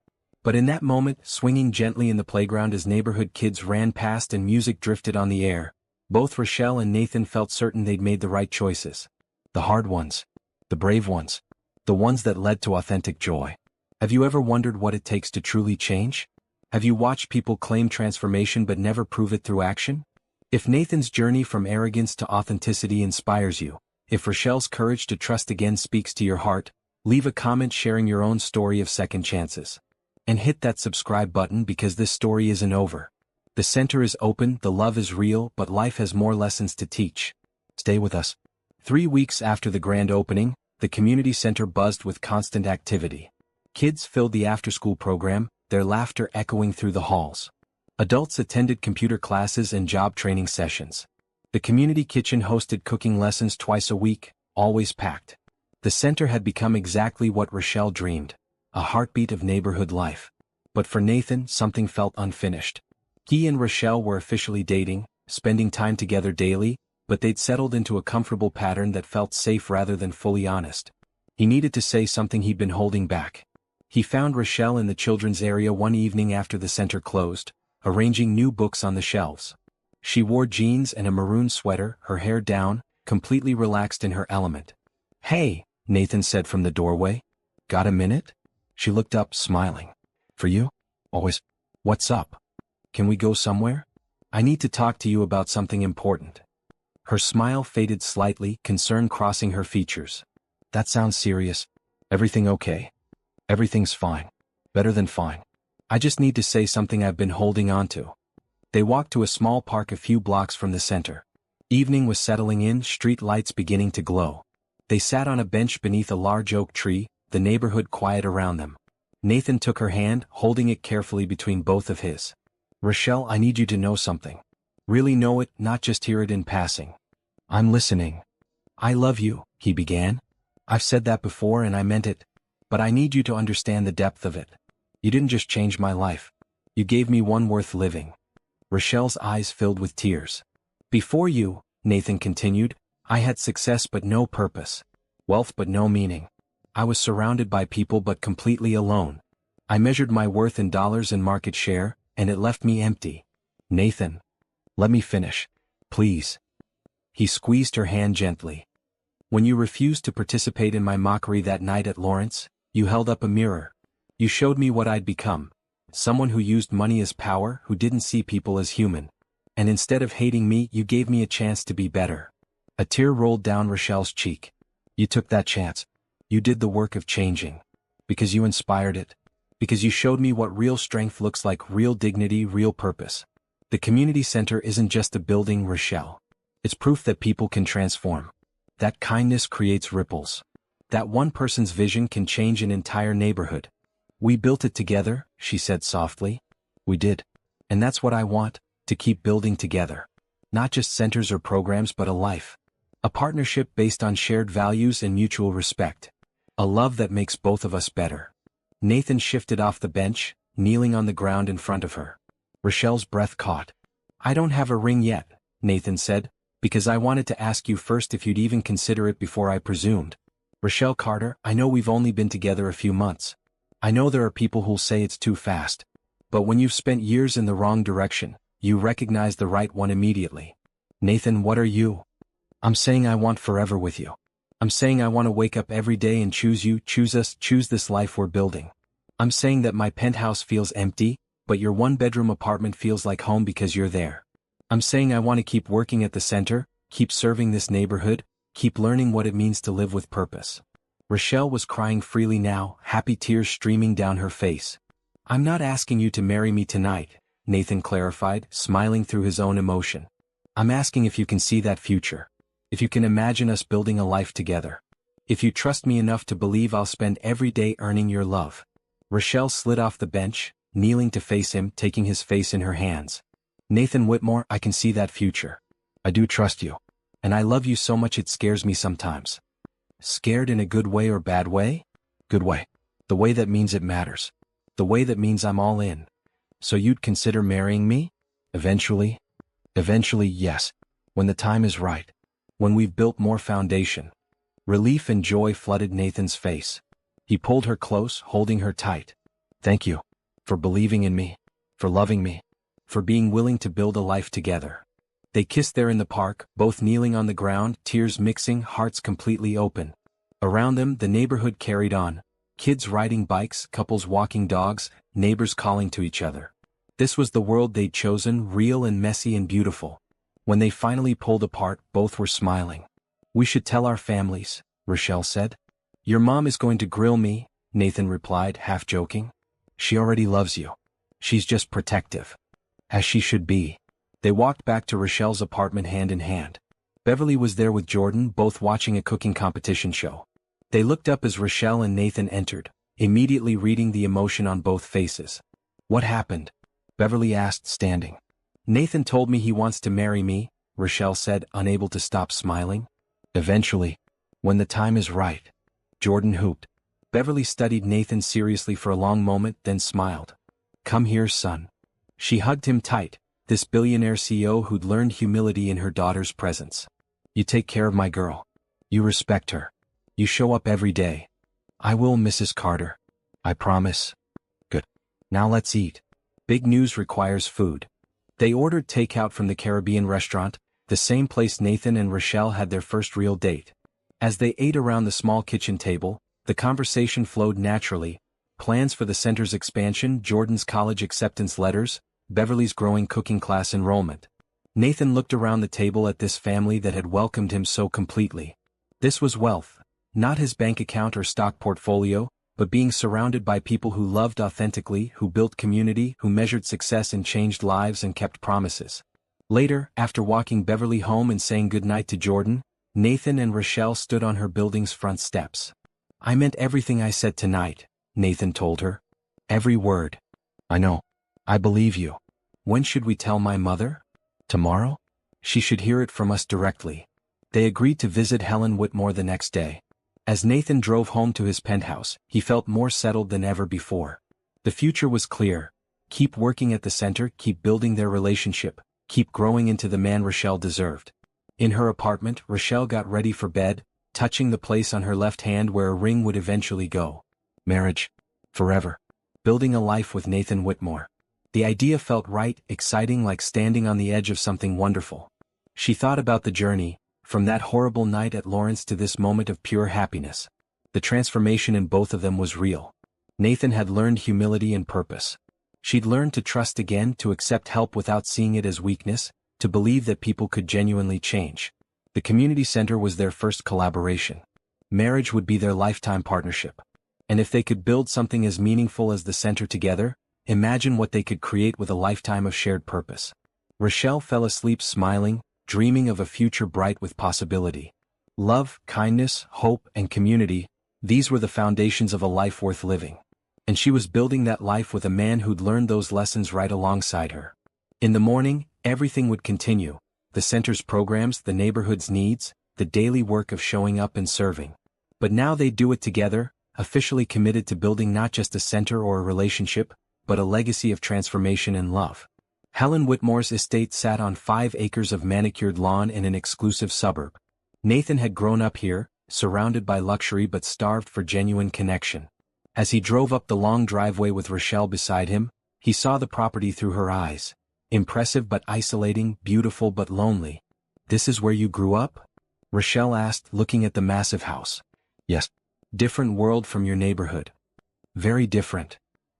But in that moment, swinging gently in the playground as neighborhood kids ran past and music drifted on the air, both Rochelle and Nathan felt certain they'd made the right choices. The hard ones. The brave ones. The ones that led to authentic joy. Have you ever wondered what it takes to truly change? Have you watched people claim transformation but never prove it through action? If Nathan's journey from arrogance to authenticity inspires you, if Rochelle's courage to trust again speaks to your heart, leave a comment sharing your own story of second chances. And hit that subscribe button because this story isn't over. The center is open, the love is real, but life has more lessons to teach. Stay with us. 3 weeks after the grand opening, the community center buzzed with constant activity. Kids filled the after-school program, their laughter echoing through the halls. Adults attended computer classes and job training sessions. The community kitchen hosted cooking lessons twice a week, always packed. The center had become exactly what Rochelle dreamed, a heartbeat of neighborhood life. But for Nathan, something felt unfinished. He and Rochelle were officially dating, spending time together daily, but they'd settled into a comfortable pattern that felt safe rather than fully honest. He needed to say something he'd been holding back. He found Rochelle in the children's area one evening after the center closed, arranging new books on the shelves. She wore jeans and a maroon sweater, her hair down, completely relaxed in her element. Hey, Nathan said from the doorway. Got a minute? She looked up, smiling. For you? Always. What's up? Can we go somewhere? I need to talk to you about something important. Her smile faded slightly, concern crossing her features. That sounds serious. Everything okay? Everything's fine. Better than fine. I just need to say something I've been holding on to. They walked to a small park a few blocks from the center. Evening was settling in, street lights beginning to glow. They sat on a bench beneath a large oak tree, the neighborhood quiet around them. Nathan took her hand, holding it carefully between both of his. Rochelle, I need you to know something. Really know it, not just hear it in passing. I'm listening. I love you, he began. I've said that before and I meant it. But I need you to understand the depth of it. You didn't just change my life. You gave me one worth living. Rochelle's eyes filled with tears. Before you, Nathan continued, I had success but no purpose. Wealth but no meaning. I was surrounded by people but completely alone. I measured my worth in dollars and market share, and it left me empty. Nathan. Let me finish. Please. He squeezed her hand gently. When you refused to participate in my mockery that night at Lawrence, you held up a mirror. You showed me what I'd become. Someone who used money as power, who didn't see people as human. And instead of hating me, you gave me a chance to be better. A tear rolled down Rochelle's cheek. You took that chance. You did the work of changing. Because you inspired it. Because you showed me what real strength looks like, real dignity, real purpose. The community center isn't just a building, Rochelle. It's proof that people can transform. That kindness creates ripples. That one person's vision can change an entire neighborhood. We built it together, she said softly. We did. And that's what I want, to keep building together. Not just centers or programs but a life. A partnership based on shared values and mutual respect. A love that makes both of us better. Nathan shifted off the bench, kneeling on the ground in front of her. Rochelle's breath caught. I don't have a ring yet, Nathan said, because I wanted to ask you first if you'd even consider it before I presumed. Rochelle Carter, I know we've only been together a few months. I know there are people who'll say it's too fast. But when you've spent years in the wrong direction, you recognize the right one immediately. Nathan, what are you? I'm saying I want forever with you. I'm saying I want to wake up every day and choose you, choose us, choose this life we're building. I'm saying that my penthouse feels empty, but your one-bedroom apartment feels like home because you're there. I'm saying I want to keep working at the center, keep serving this neighborhood, keep learning what it means to live with purpose. Rochelle was crying freely now, happy tears streaming down her face. I'm not asking you to marry me tonight, Nathan clarified, smiling through his own emotion. I'm asking if you can see that future. If you can imagine us building a life together. If you trust me enough to believe I'll spend every day earning your love. Rochelle slid off the bench, kneeling to face him, taking his face in her hands. Nathan Whitmore, I can see that future. I do trust you. And I love you so much it scares me sometimes. Scared in a good way or bad way? Good way. The way that means it matters. The way that means I'm all in. So you'd consider marrying me? Eventually? Eventually, yes. When the time is right. When we've built more foundation. Relief and joy flooded Nathan's face. He pulled her close, holding her tight. Thank you. For believing in me. For loving me. For being willing to build a life together. They kissed there in the park, both kneeling on the ground, tears mixing, hearts completely open. Around them, the neighborhood carried on. Kids riding bikes, couples walking dogs, neighbors calling to each other. This was the world they'd chosen, real and messy and beautiful. When they finally pulled apart, both were smiling. We should tell our families, Rochelle said. Your mom is going to grill me, Nathan replied, half joking. She already loves you. She's just protective. As she should be. They walked back to Rochelle's apartment hand in hand. Beverly was there with Jordan, both watching a cooking competition show. They looked up as Rochelle and Nathan entered, immediately reading the emotion on both faces. What happened? Beverly asked, standing. Nathan told me he wants to marry me, Rochelle said, unable to stop smiling. Eventually. When the time is right. Jordan hooped. Beverly studied Nathan seriously for a long moment, then smiled. Come here, son. She hugged him tight, this billionaire CEO who'd learned humility in her daughter's presence. You take care of my girl. You respect her. You show up every day. I will, Mrs. Carter. I promise. Good. Now let's eat. Big news requires food. They ordered takeout from the Caribbean restaurant, the same place Nathan and Rochelle had their first real date. As they ate around the small kitchen table, the conversation flowed naturally. Plans for the center's expansion, Jordan's college acceptance letters, Beverly's growing cooking class enrollment. Nathan looked around the table at this family that had welcomed him so completely. This was wealth. Not his bank account or stock portfolio, but being surrounded by people who loved authentically, who built community, who measured success and changed lives and kept promises. Later, after walking Beverly home and saying goodnight to Jordan, Nathan and Rochelle stood on her building's front steps. I meant everything I said tonight, Nathan told her. Every word. I know. I believe you. When should we tell my mother? Tomorrow? She should hear it from us directly. They agreed to visit Helen Whitmore the next day. As Nathan drove home to his penthouse, he felt more settled than ever before. The future was clear. Keep working at the center, keep building their relationship, keep growing into the man Rochelle deserved. In her apartment, Rochelle got ready for bed, touching the place on her left hand where a ring would eventually go. Marriage. Forever. Building a life with Nathan Whitmore. The idea felt right, exciting, like standing on the edge of something wonderful. She thought about the journey, from that horrible night at Lawrence to this moment of pure happiness. The transformation in both of them was real. Nathan had learned humility and purpose. She'd learned to trust again, to accept help without seeing it as weakness, to believe that people could genuinely change. The community center was their first collaboration. Marriage would be their lifetime partnership. And if they could build something as meaningful as the center together, imagine what they could create with a lifetime of shared purpose. Rochelle fell asleep smiling, dreaming of a future bright with possibility. Love, kindness, hope, and community, these were the foundations of a life worth living. And she was building that life with a man who'd learned those lessons right alongside her. In the morning, everything would continue. The center's programs, the neighborhood's needs, the daily work of showing up and serving. But now they'd do it together, officially committed to building not just a center or a relationship, but a legacy of transformation and love. Helen Whitmore's estate sat on 5 acres of manicured lawn in an exclusive suburb. Nathan had grown up here, surrounded by luxury but starved for genuine connection. As he drove up the long driveway with Rochelle beside him, he saw the property through her eyes. Impressive but isolating, beautiful but lonely. "This is where you grew up?" Rochelle asked, looking at the massive house. "Yes." "Different world from your neighborhood." "Very different."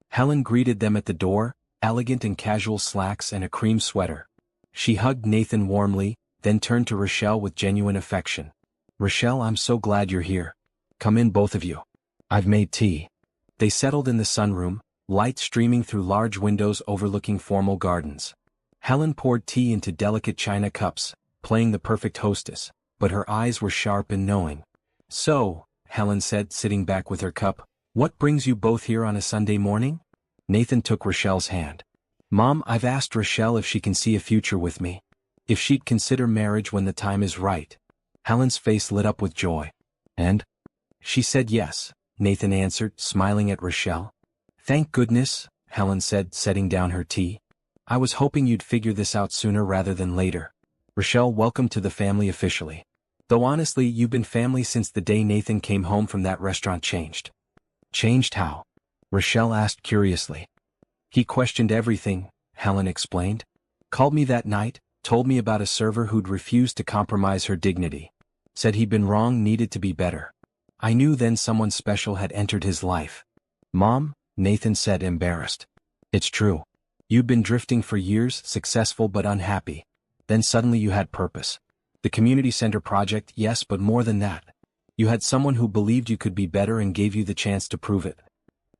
Helen greeted them at the door, elegant in casual slacks and a cream sweater. She hugged Nathan warmly, then turned to Rochelle with genuine affection. "Rochelle, I'm so glad you're here. Come in, both of you. I've made tea." They settled in the sunroom, light streaming through large windows overlooking formal gardens. Helen poured tea into delicate china cups, playing the perfect hostess, but her eyes were sharp and knowing. "So," Helen said, sitting back with her cup, "what brings you both here on a Sunday morning?" Nathan took Rochelle's hand. "Mom, I've asked Rochelle if she can see a future with me. If she'd consider marriage when the time is right." Helen's face lit up with joy. "And?" "She said yes," Nathan answered, smiling at Rochelle. "Thank goodness," Helen said, setting down her tea. "I was hoping you'd figure this out sooner rather than later. Rochelle, welcome to the family officially. Though honestly, you've been family since the day Nathan came home from that restaurant changed." "Changed how?" Rochelle asked curiously. "He questioned everything," Helen explained. "Called me that night, told me about a server who'd refused to compromise her dignity. Said he'd been wrong, needed to be better. I knew then someone special had entered his life." "Mom," Nathan said, embarrassed. "It's true. You'd been drifting for years, successful but unhappy. Then suddenly you had purpose. The community center project, yes, but more than that. You had someone who believed you could be better and gave you the chance to prove it."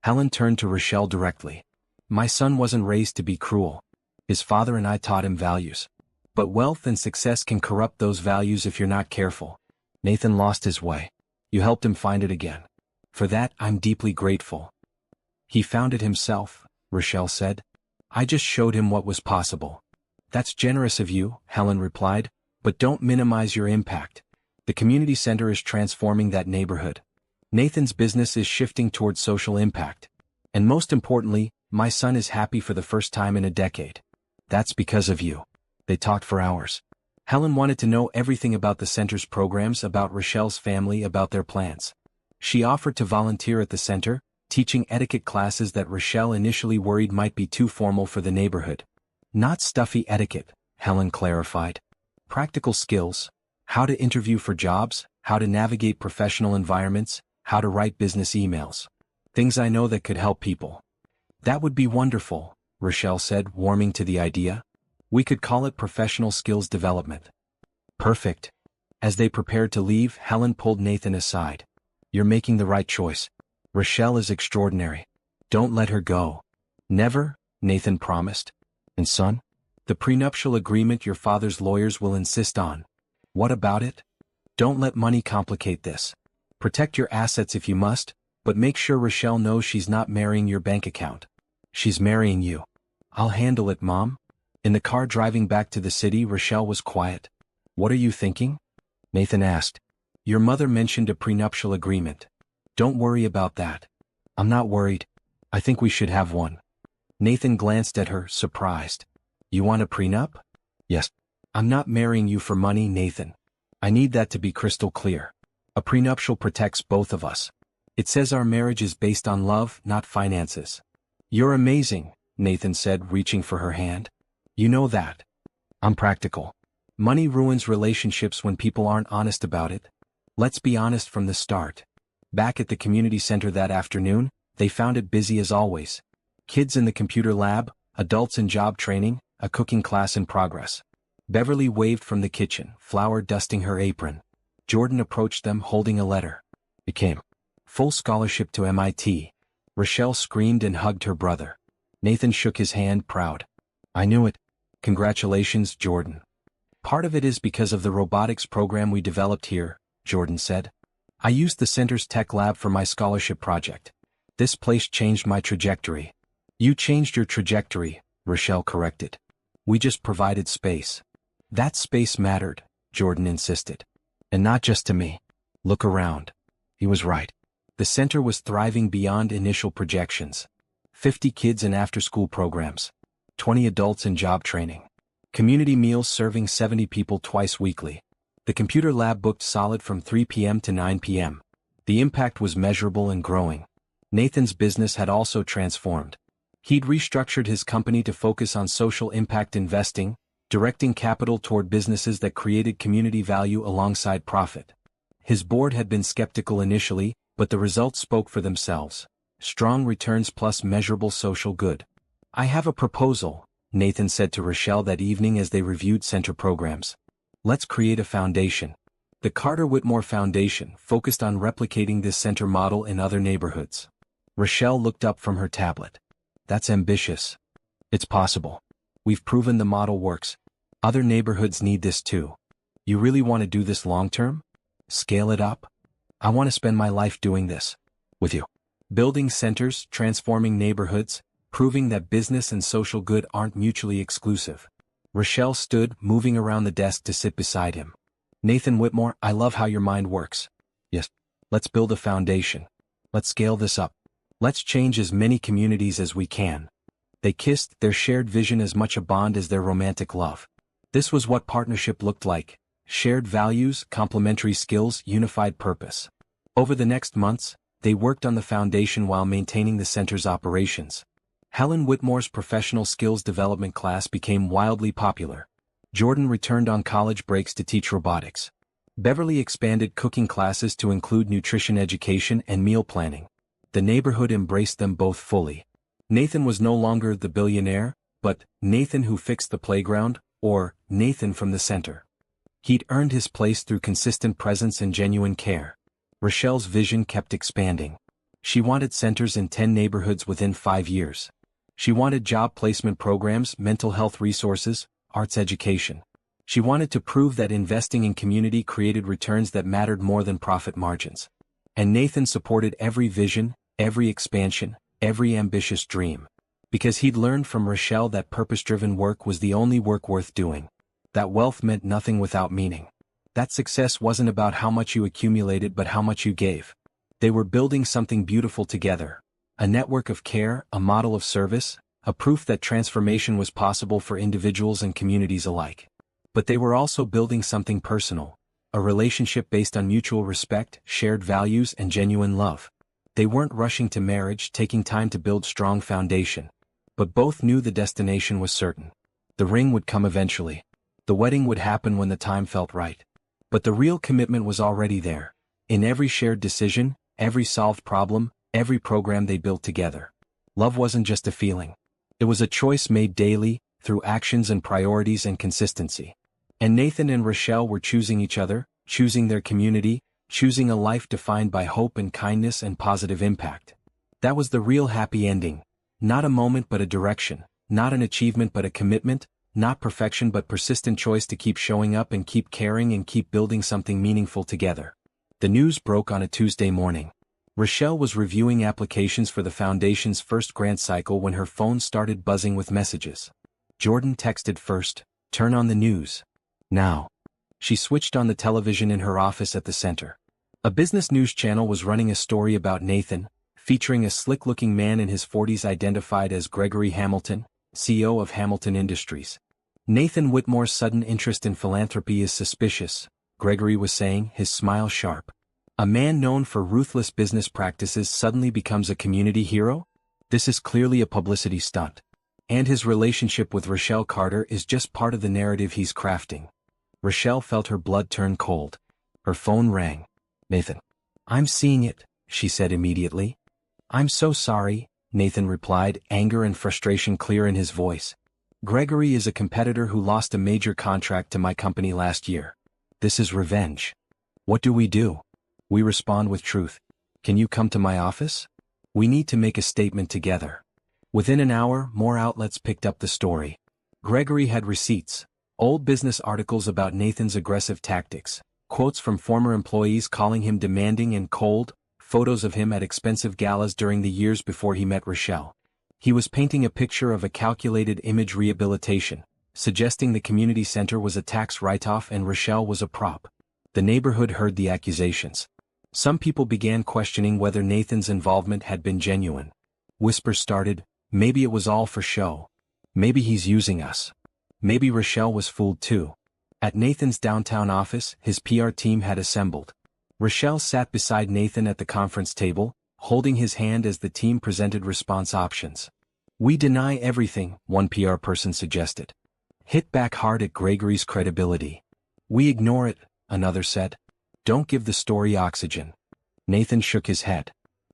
Helen turned to Rochelle directly. "My son wasn't raised to be cruel. His father and I taught him values. But wealth and success can corrupt those values if you're not careful. Nathan lost his way. You helped him find it again. For that, I'm deeply grateful." "He found it himself," Rochelle said. "I just showed him what was possible." "That's generous of you," Helen replied, "but don't minimize your impact. The community center is transforming that neighborhood. Nathan's business is shifting towards social impact. And most importantly, my son is happy for the first time in a decade. That's because of you." They talked for hours. Helen wanted to know everything about the center's programs, about Rochelle's family, about their plans. She offered to volunteer at the center, teaching etiquette classes that Rochelle initially worried might be too formal for the neighborhood. "Not stuffy etiquette," Helen clarified. "Practical skills. How to interview for jobs, how to navigate professional environments, how to write business emails. Things I know that could help people." "That would be wonderful," Rochelle said, warming to the idea. "We could call it professional skills development." "Perfect." As they prepared to leave, Helen pulled Nathan aside. "You're making the right choice. Rochelle is extraordinary. Don't let her go." "Never," Nathan promised. "And son? The prenuptial agreement your father's lawyers will insist on. What about it? Don't let money complicate this. Protect your assets if you must, but make sure Rochelle knows she's not marrying your bank account. She's marrying you." "I'll handle it, Mom." In the car driving back to the city, Rochelle was quiet. "What are you thinking?" Nathan asked. Your mother mentioned a prenuptial agreement. Don't worry about that. I'm not worried. I think we should have one. Nathan glanced at her, surprised. You want a prenup? Yes. I'm not marrying you for money, Nathan. I need that to be crystal clear. A prenuptial protects both of us. It says our marriage is based on love, not finances. You're amazing, Nathan said, reaching for her hand. You know that. I'm practical. Money ruins relationships when people aren't honest about it. Let's be honest from the start. Back at the community center that afternoon, they found it busy as always. Kids in the computer lab, adults in job training, a cooking class in progress. Beverly waved from the kitchen, flour dusting her apron. Jordan approached them holding a letter. It came. Full scholarship to MIT. Rochelle screamed and hugged her brother. Nathan shook his hand, proud. I knew it. Congratulations, Jordan. Part of it is because of the robotics program we developed here, Jordan said. I used the center's tech lab for my scholarship project. This place changed my trajectory. You changed your trajectory, Rochelle corrected. We just provided space. That space mattered, Jordan insisted. And not just to me. Look around. He was right. The center was thriving beyond initial projections. 50 kids in after-school programs. 20 adults in job training. Community meals serving 70 people twice weekly. The computer lab booked solid from 3 p.m. to 9 p.m. The impact was measurable and growing. Nathan's business had also transformed. He'd restructured his company to focus on social impact investing, directing capital toward businesses that created community value alongside profit. His board had been skeptical initially, but the results spoke for themselves. Strong returns plus measurable social good. I have a proposal, Nathan said to Rochelle that evening as they reviewed center programs. Let's create a foundation. The Carter Whitmore Foundation focused on replicating this center model in other neighborhoods. Rochelle looked up from her tablet. That's ambitious. It's possible. We've proven the model works. Other neighborhoods need this too. You really want to do this long-term? Scale it up? I want to spend my life doing this. With you. Building centers, transforming neighborhoods, proving that business and social good aren't mutually exclusive. Rochelle stood, moving around the desk to sit beside him. Nathan Whitmore, I love how your mind works. Yes. Let's build a foundation. Let's scale this up. Let's change as many communities as we can. They kissed, their shared vision as much a bond as their romantic love. This was what partnership looked like. Shared values, complementary skills, unified purpose. Over the next months, they worked on the foundation while maintaining the center's operations. Helen Whitmore's professional skills development class became wildly popular. Jordan returned on college breaks to teach robotics. Beverly expanded cooking classes to include nutrition education and meal planning. The neighborhood embraced them both fully. Nathan was no longer the billionaire, but Nathan who fixed the playground, or Nathan from the center. He'd earned his place through consistent presence and genuine care. Rochelle's vision kept expanding. She wanted centers in 10 neighborhoods within 5 years. She wanted job placement programs, mental health resources, arts education. She wanted to prove that investing in community created returns that mattered more than profit margins. And Nathan supported every vision, every expansion, every ambitious dream. Because he'd learned from Rochelle that purpose-driven work was the only work worth doing. That wealth meant nothing without meaning. That success wasn't about how much you accumulated but how much you gave. They were building something beautiful together. A network of care, a model of service, a proof that transformation was possible for individuals and communities alike. But they were also building something personal. A relationship based on mutual respect, shared values, and genuine love. They weren't rushing to marriage, taking time to build strong foundation. But both knew the destination was certain. The ring would come eventually. The wedding would happen when the time felt right. But the real commitment was already there. In every shared decision, every solved problem, every program they built together. Love wasn't just a feeling. It was a choice made daily, through actions and priorities and consistency. And Nathan and Rochelle were choosing each other, choosing their community, choosing a life defined by hope and kindness and positive impact. That was the real happy ending. Not a moment but a direction, not an achievement but a commitment, not perfection but persistent choice to keep showing up and keep caring and keep building something meaningful together. The news broke on a Tuesday morning. Rochelle was reviewing applications for the foundation's first grant cycle when her phone started buzzing with messages. Jordan texted first, "Turn on the news. Now." She switched on the television in her office at the center. A business news channel was running a story about Nathan, featuring a slick-looking man in his 40s identified as Gregory Hamilton, CEO of Hamilton Industries. Nathan Whitmore's sudden interest in philanthropy is suspicious, Gregory was saying, his smile sharp. A man known for ruthless business practices suddenly becomes a community hero? This is clearly a publicity stunt. And his relationship with Rochelle Carter is just part of the narrative he's crafting. Rochelle felt her blood turn cold. Her phone rang. Nathan. I'm seeing it, she said immediately. I'm so sorry, Nathan replied, anger and frustration clear in his voice. Gregory is a competitor who lost a major contract to my company last year. This is revenge. What do? We respond with truth. Can you come to my office? We need to make a statement together. Within an hour, more outlets picked up the story. Gregory had receipts, old business articles about Nathan's aggressive tactics, quotes from former employees calling him demanding and cold, photos of him at expensive galas during the years before he met Rochelle. He was painting a picture of a calculated image rehabilitation, suggesting the community center was a tax write-off and Rochelle was a prop. The neighborhood heard the accusations. Some people began questioning whether Nathan's involvement had been genuine. Whispers started, maybe it was all for show. Maybe he's using us. Maybe Rochelle was fooled too. At Nathan's downtown office, his PR team had assembled. Rochelle sat beside Nathan at the conference table, holding his hand as the team presented response options. We deny everything, one PR person suggested. Hit back hard at Gregory's credibility. We ignore it, another said. Don't give the story oxygen. Nathan shook his head.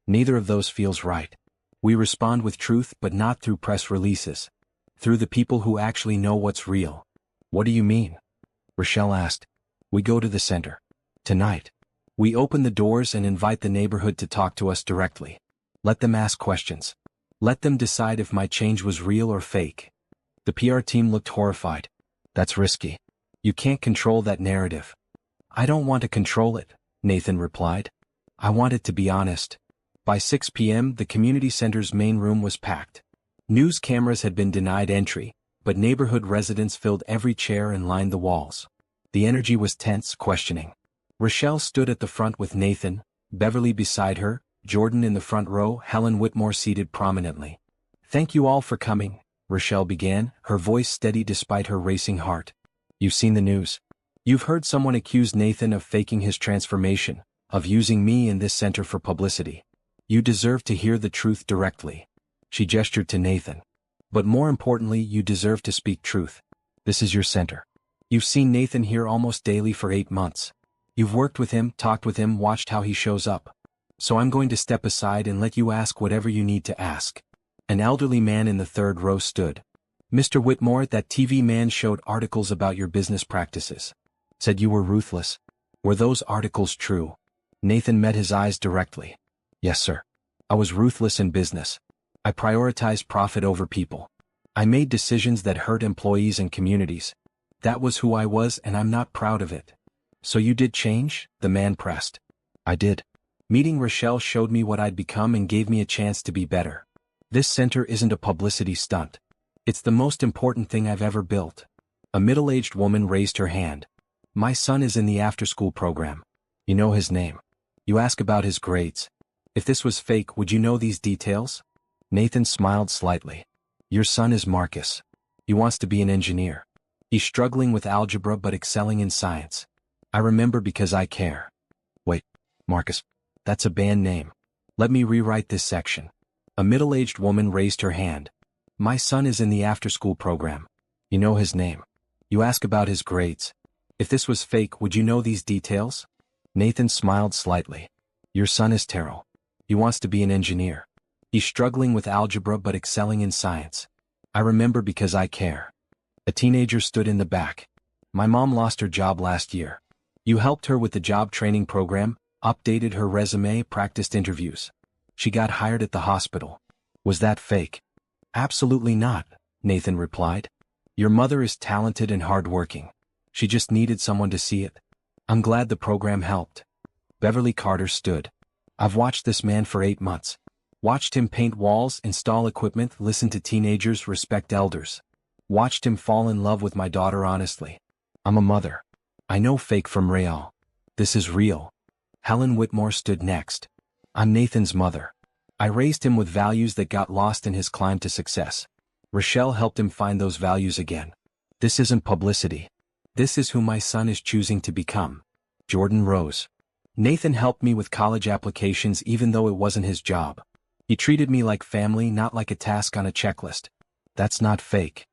Neither of those feels right. We respond with truth but not through press releases. Through the people who actually know what's real. What do you mean? Rochelle asked. We go to the center. Tonight. We open the doors and invite the neighborhood to talk to us directly. Let them ask questions. Let them decide if my change was real or fake. The PR team looked horrified. That's risky. You can't control that narrative. I don't want to control it, Nathan replied. I want it to be honest. By 6 p.m. the community center's main room was packed. News cameras had been denied entry, but neighborhood residents filled every chair and lined the walls. The energy was tense, questioning. Rochelle stood at the front with Nathan, Beverly beside her, Jordan in the front row, Helen Whitmore seated prominently. Thank you all for coming, Rochelle began, her voice steady despite her racing heart. You've seen the news. You've heard someone accuse Nathan of faking his transformation, of using me in this center for publicity. You deserve to hear the truth directly. She gestured to Nathan. But more importantly, you deserve to speak truth. This is your center. You've seen Nathan here almost daily for 8 months. You've worked with him, talked with him, watched how he shows up. So I'm going to step aside and let you ask whatever you need to ask. An elderly man in the third row stood. Mr. Whitmore, that TV man showed articles about your business practices. Said you were ruthless. Were those articles true? Nathan met his eyes directly. Yes, sir. I was ruthless in business. I prioritized profit over people. I made decisions that hurt employees and communities. That was who I was and I'm not proud of it. So you did change? The man pressed. I did. Meeting Rochelle showed me what I'd become and gave me a chance to be better. This center isn't a publicity stunt. It's the most important thing I've ever built. A middle-aged woman raised her hand. My son is in the after-school program. You know his name. You ask about his grades. If this was fake, would you know these details? Nathan smiled slightly. Your son is Marcus. He wants to be an engineer. He's struggling with algebra but excelling in science. I remember because I care. Wait, Marcus. That's a band name. Let me rewrite this section. A middle-aged woman raised her hand. My son is in the after-school program. You know his name. You ask about his grades. If this was fake, would you know these details? Nathan smiled slightly. Your son is Terrell. He wants to be an engineer. He's struggling with algebra but excelling in science. I remember because I care. A teenager stood in the back. My mom lost her job last year. You helped her with the job training program, updated her resume, practiced interviews. She got hired at the hospital. Was that fake? Absolutely not, Nathan replied. Your mother is talented and hardworking. She just needed someone to see it. I'm glad the program helped. Beverly Carter stood. I've watched this man for 8 months. Watched him paint walls, install equipment, listen to teenagers, respect elders. Watched him fall in love with my daughter honestly. I'm a mother. I know fake from real. This is real. Helen Whitmore stood next. I'm Nathan's mother. I raised him with values that got lost in his climb to success. Rochelle helped him find those values again. This isn't publicity. This is who my son is choosing to become. Jordan rose. Nathan helped me with college applications even though it wasn't his job. He treated me like family, not like a task on a checklist. That's not fake.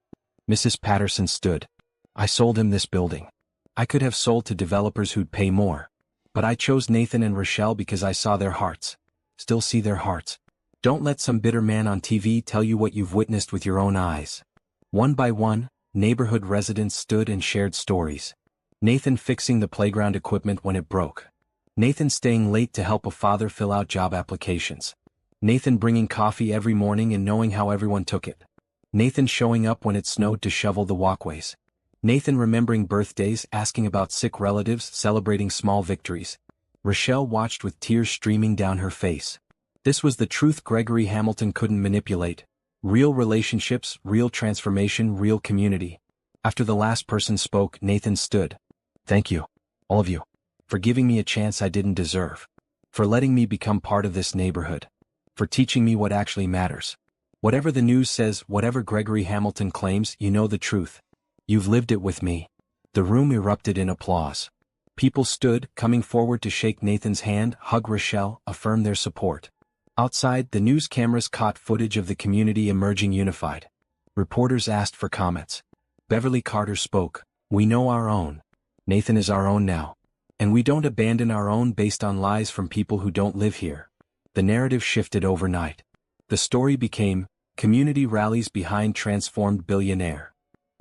Mrs. Patterson stood. I sold him this building. I could have sold to developers who'd pay more. But I chose Nathan and Rochelle because I saw their hearts. Still see their hearts. Don't let some bitter man on TV tell you what you've witnessed with your own eyes. One by one, neighborhood residents stood and shared stories. Nathan fixing the playground equipment when it broke. Nathan staying late to help a father fill out job applications. Nathan bringing coffee every morning and knowing how everyone took it. Nathan showing up when it snowed to shovel the walkways. Nathan remembering birthdays, asking about sick relatives, celebrating small victories. Rochelle watched with tears streaming down her face. This was the truth Gregory Hamilton couldn't manipulate. Real relationships, real transformation, real community. After the last person spoke, Nathan stood. Thank you, all of you, for giving me a chance I didn't deserve. For letting me become part of this neighborhood. For teaching me what actually matters. Whatever the news says, whatever Gregory Hamilton claims, you know the truth. You've lived it with me. The room erupted in applause. People stood, coming forward to shake Nathan's hand, hug Rochelle, affirm their support. Outside, the news cameras caught footage of the community emerging unified. Reporters asked for comments. Beverly Carter spoke. We know our own. Nathan is our own now. And we don't abandon our own based on lies from people who don't live here. The narrative shifted overnight. The story became, community rallies behind transformed billionaire.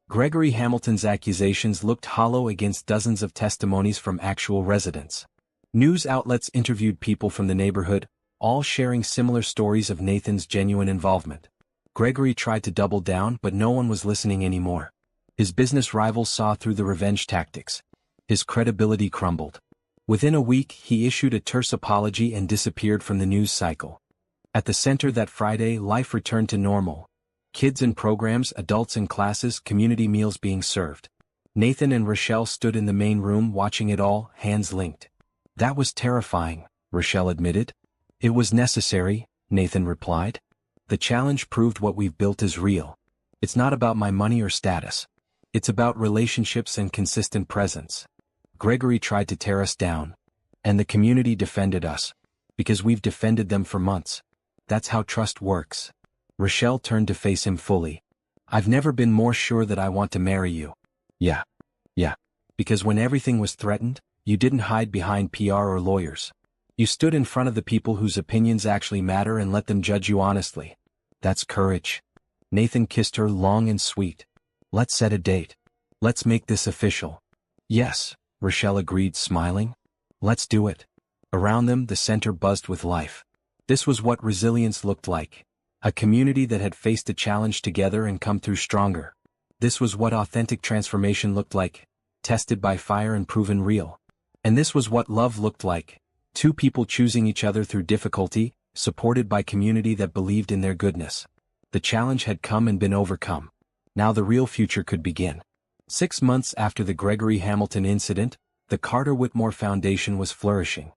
Gregory Hamilton's accusations looked hollow against dozens of testimonies from actual residents. News outlets interviewed people from the neighborhood, all sharing similar stories of Nathan's genuine involvement. Gregory tried to double down, but no one was listening anymore. His business rivals saw through the revenge tactics. His credibility crumbled. Within a week, he issued a terse apology and disappeared from the news cycle. At the center that Friday, life returned to normal. Kids in programs, adults in classes, community meals being served. Nathan and Rochelle stood in the main room watching it all, hands linked. That was terrifying, Rochelle admitted. It was necessary, Nathan replied. The challenge proved what we've built is real. It's not about my money or status. It's about relationships and consistent presence. Gregory tried to tear us down. And the community defended us. Because we've defended them for months. That's how trust works. Rochelle turned to face him fully. I've never been more sure that I want to marry you. Yeah. Because when everything was threatened, you didn't hide behind PR or lawyers. You stood in front of the people whose opinions actually matter and let them judge you honestly. That's courage. Nathan kissed her long and sweet. Let's set a date. Let's make this official. Yes, Rochelle agreed, smiling. Let's do it. Around them, the center buzzed with life. This was what resilience looked like. A community that had faced a challenge together and come through stronger. This was what authentic transformation looked like, tested by fire and proven real. And this was what love looked like. Two people choosing each other through difficulty, supported by community that believed in their goodness. The challenge had come and been overcome. Now the real future could begin. 6 months after the Gregory Hamilton incident, the Carter Whitmore Foundation was flourishing.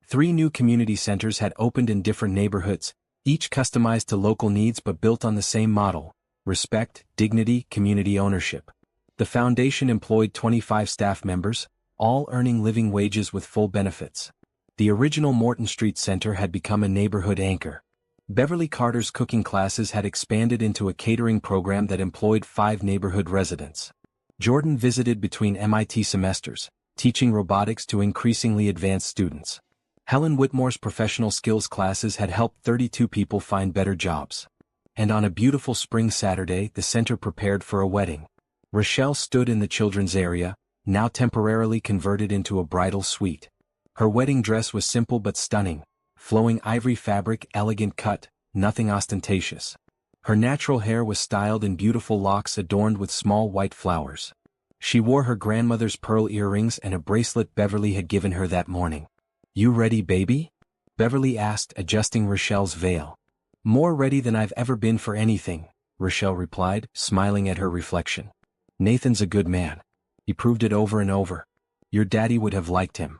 3 new community centers had opened in different neighborhoods, each customized to local needs but built on the same model: respect, dignity, community ownership. The foundation employed 25 staff members, all earning living wages with full benefits. The original Morton Street Center had become a neighborhood anchor. Beverly Carter's cooking classes had expanded into a catering program that employed 5 neighborhood residents. Jordan visited between MIT semesters, teaching robotics to increasingly advanced students. Helen Whitmore's professional skills classes had helped 32 people find better jobs. And on a beautiful spring Saturday, the center prepared for a wedding. Rochelle stood in the children's area, now temporarily converted into a bridal suite. Her wedding dress was simple but stunning, flowing ivory fabric, elegant cut, nothing ostentatious. Her natural hair was styled in beautiful locks adorned with small white flowers. She wore her grandmother's pearl earrings and a bracelet Beverly had given her that morning. "You ready, baby?" Beverly asked, adjusting Rochelle's veil. "More ready than I've ever been for anything," Rochelle replied, smiling at her reflection. "Nathan's a good man. He proved it over and over. Your daddy would have liked him.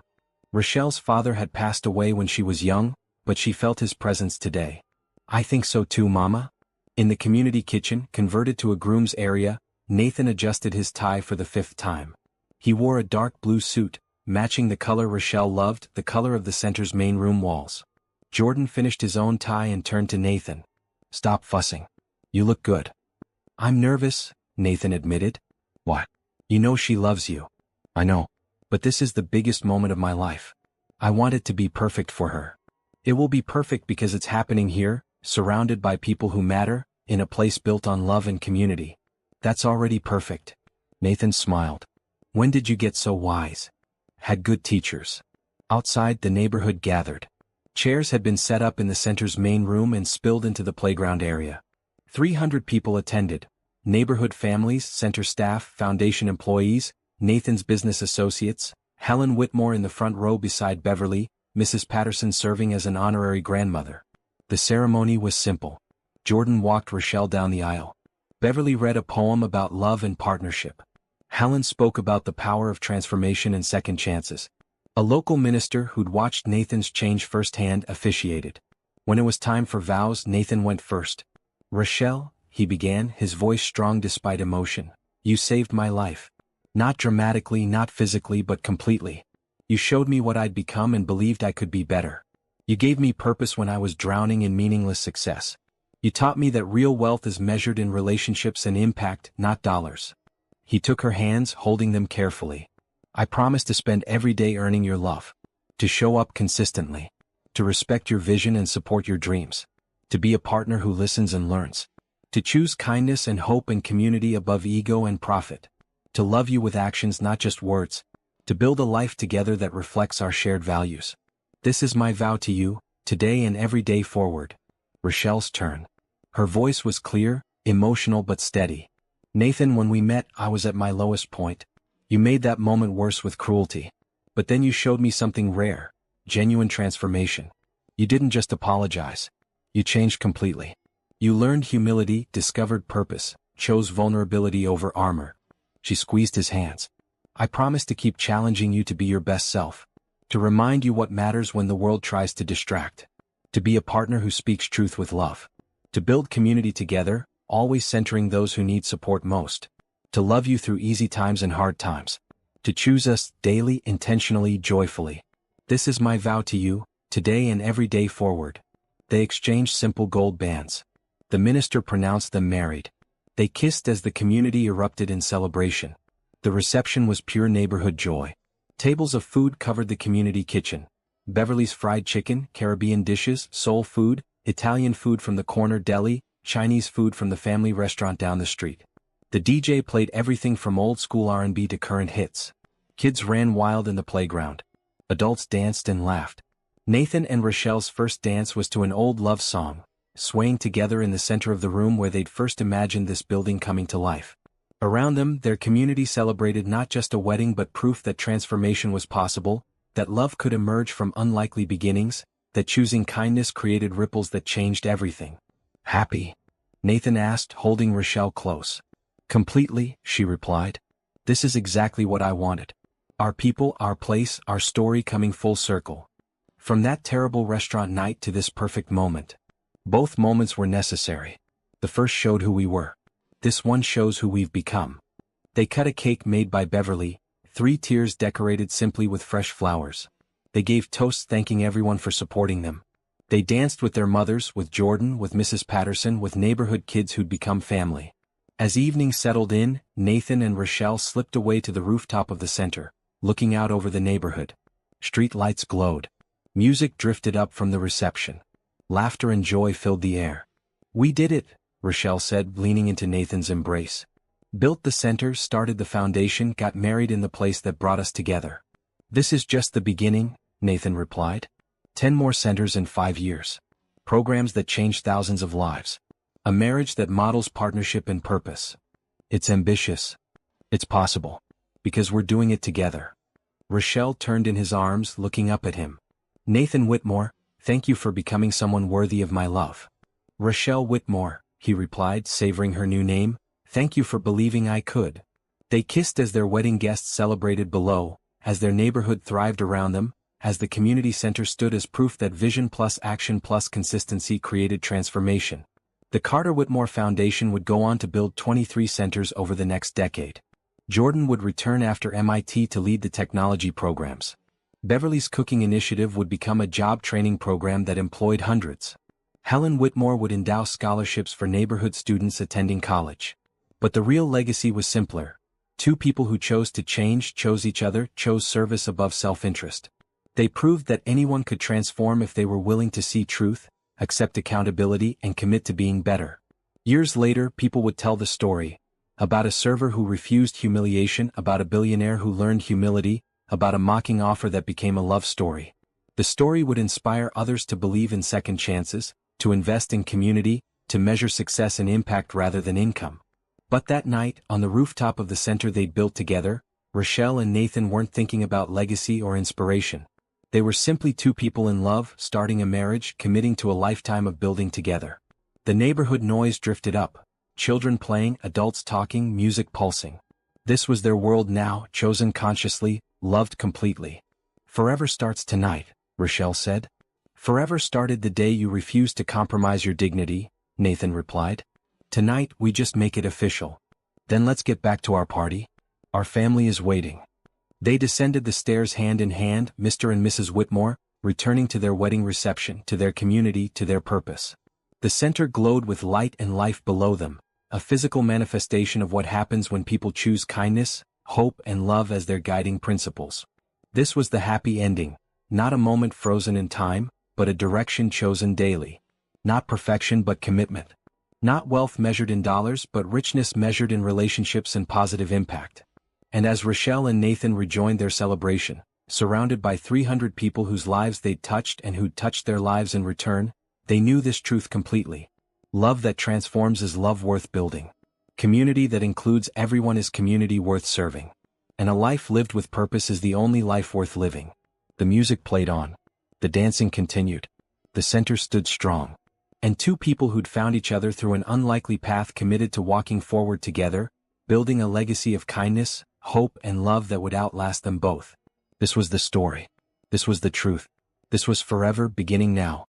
Rochelle's father had passed away when she was young, but she felt his presence today. I think so too, Mama. In the community kitchen, converted to a groom's area, Nathan adjusted his tie for the 5th time. He wore a dark blue suit, matching the color Rochelle loved, the color of the center's main room walls. Jordan finished his own tie and turned to Nathan. Stop fussing. You look good. I'm nervous, Nathan admitted. What? You know she loves you. I know. But this is the biggest moment of my life. I want it to be perfect for her. It will be perfect because it's happening here, surrounded by people who matter, in a place built on love and community. That's already perfect. Nathan smiled. When did you get so wise? Had good teachers. Outside, the neighborhood gathered. Chairs had been set up in the center's main room and spilled into the playground area. 300 people attended. Neighborhood families, center staff, foundation employees, Nathan's business associates, Helen Whitmore in the front row beside Beverly, Mrs. Patterson serving as an honorary grandmother. The ceremony was simple. Jordan walked Rochelle down the aisle. Beverly read a poem about love and partnership. Helen spoke about the power of transformation and second chances. A local minister who'd watched Nathan's change firsthand officiated. When it was time for vows, Nathan went first. Rochelle, he began, his voice strong despite emotion. You saved my life. Not dramatically, not physically, but completely. You showed me what I'd become and believed I could be better. You gave me purpose when I was drowning in meaningless success. You taught me that real wealth is measured in relationships and impact, not dollars. He took her hands, holding them carefully. I promise to spend every day earning your love. To show up consistently. To respect your vision and support your dreams. To be a partner who listens and learns. To choose kindness and hope and community above ego and profit. To love you with actions, not just words. To build a life together that reflects our shared values. This is my vow to you, today and every day forward. Rochelle's turn. Her voice was clear, emotional but steady. Nathan, when we met, I was at my lowest point. You made that moment worse with cruelty. But then you showed me something rare. Genuine transformation. You didn't just apologize. You changed completely. You learned humility, discovered purpose, chose vulnerability over armor. She squeezed his hands. I promise to keep challenging you to be your best self. To remind you what matters when the world tries to distract. To be a partner who speaks truth with love. To build community together, always centering those who need support most. To love you through easy times and hard times. To choose us daily, intentionally, joyfully. This is my vow to you, today and every day forward. They exchanged simple gold bands. The minister pronounced them married. They kissed as the community erupted in celebration. The reception was pure neighborhood joy. Tables of food covered the community kitchen. Beverly's fried chicken, Caribbean dishes, soul food, Italian food from the corner deli, Chinese food from the family restaurant down the street. The DJ played everything from old-school R&B to current hits. Kids ran wild in the playground. Adults danced and laughed. Nathan and Rochelle's first dance was to an old love song, swaying together in the center of the room where they'd first imagined this building coming to life. Around them, their community celebrated not just a wedding but proof that transformation was possible, that love could emerge from unlikely beginnings, that choosing kindness created ripples that changed everything. Happy? Nathan asked, holding Rochelle close. Completely, she replied. This is exactly what I wanted. Our people, our place, our story coming full circle. From that terrible restaurant night to this perfect moment. Both moments were necessary. The first showed who we were. This one shows who we've become. They cut a cake made by Beverly, 3 tiers decorated simply with fresh flowers. They gave toasts thanking everyone for supporting them. They danced with their mothers, with Jordan, with Mrs. Patterson, with neighborhood kids who'd become family. As evening settled in, Nathan and Rochelle slipped away to the rooftop of the center, looking out over the neighborhood. Street lights glowed. Music drifted up from the reception. Laughter and joy filled the air. We did it, Rochelle said, leaning into Nathan's embrace. Built the center, started the foundation, got married in the place that brought us together. This is just the beginning, Nathan replied. 10 more centers in 5 years. Programs that change thousands of lives. A marriage that models partnership and purpose. It's ambitious. It's possible. Because we're doing it together. Rochelle turned in his arms, looking up at him. Nathan Whitmore, thank you for becoming someone worthy of my love. Rochelle Whitmore, he replied, savoring her new name, thank you for believing I could. They kissed as their wedding guests celebrated below, as their neighborhood thrived around them, as the community center stood as proof that vision plus action plus consistency created transformation. The Carter Whitmore Foundation would go on to build 23 centers over the next decade. Jordan would return after MIT to lead the technology programs. Beverly's Cooking Initiative would become a job training program that employed hundreds. Helen Whitmore would endow scholarships for neighborhood students attending college. But the real legacy was simpler. Two people who chose to change, chose each other, chose service above self-interest. They proved that anyone could transform if they were willing to see truth, accept accountability, and commit to being better. Years later, people would tell the story. About a server who refused humiliation, about a billionaire who learned humility, about a mocking offer that became a love story. The story would inspire others to believe in second chances, to invest in community, to measure success and impact rather than income. But that night, on the rooftop of the center they'd built together, Rochelle and Nathan weren't thinking about legacy or inspiration. They were simply two people in love, starting a marriage, committing to a lifetime of building together. The neighborhood noise drifted up. Children playing, adults talking, music pulsing. This was their world now, chosen consciously, loved completely. Forever starts tonight, Rochelle said. Forever started the day you refused to compromise your dignity, Nathan replied. Tonight, we just make it official. Then let's get back to our party. Our family is waiting. They descended the stairs hand in hand, Mr. and Mrs. Whitmore, returning to their wedding reception, to their community, to their purpose. The center glowed with light and life below them, a physical manifestation of what happens when people choose kindness, hope, and love as their guiding principles. This was the happy ending, not a moment frozen in time, but a direction chosen daily. Not perfection but commitment. Not wealth measured in dollars but richness measured in relationships and positive impact. And as Rochelle and Nathan rejoined their celebration, surrounded by 300 people whose lives they'd touched and who'd touched their lives in return, they knew this truth completely. Love that transforms is love worth building. Community that includes everyone is community worth serving. And a life lived with purpose is the only life worth living. The music played on. The dancing continued. The center stood strong. And two people who'd found each other through an unlikely path committed to walking forward together, building a legacy of kindness, hope, and love that would outlast them both. This was the story. This was the truth. This was forever, beginning now.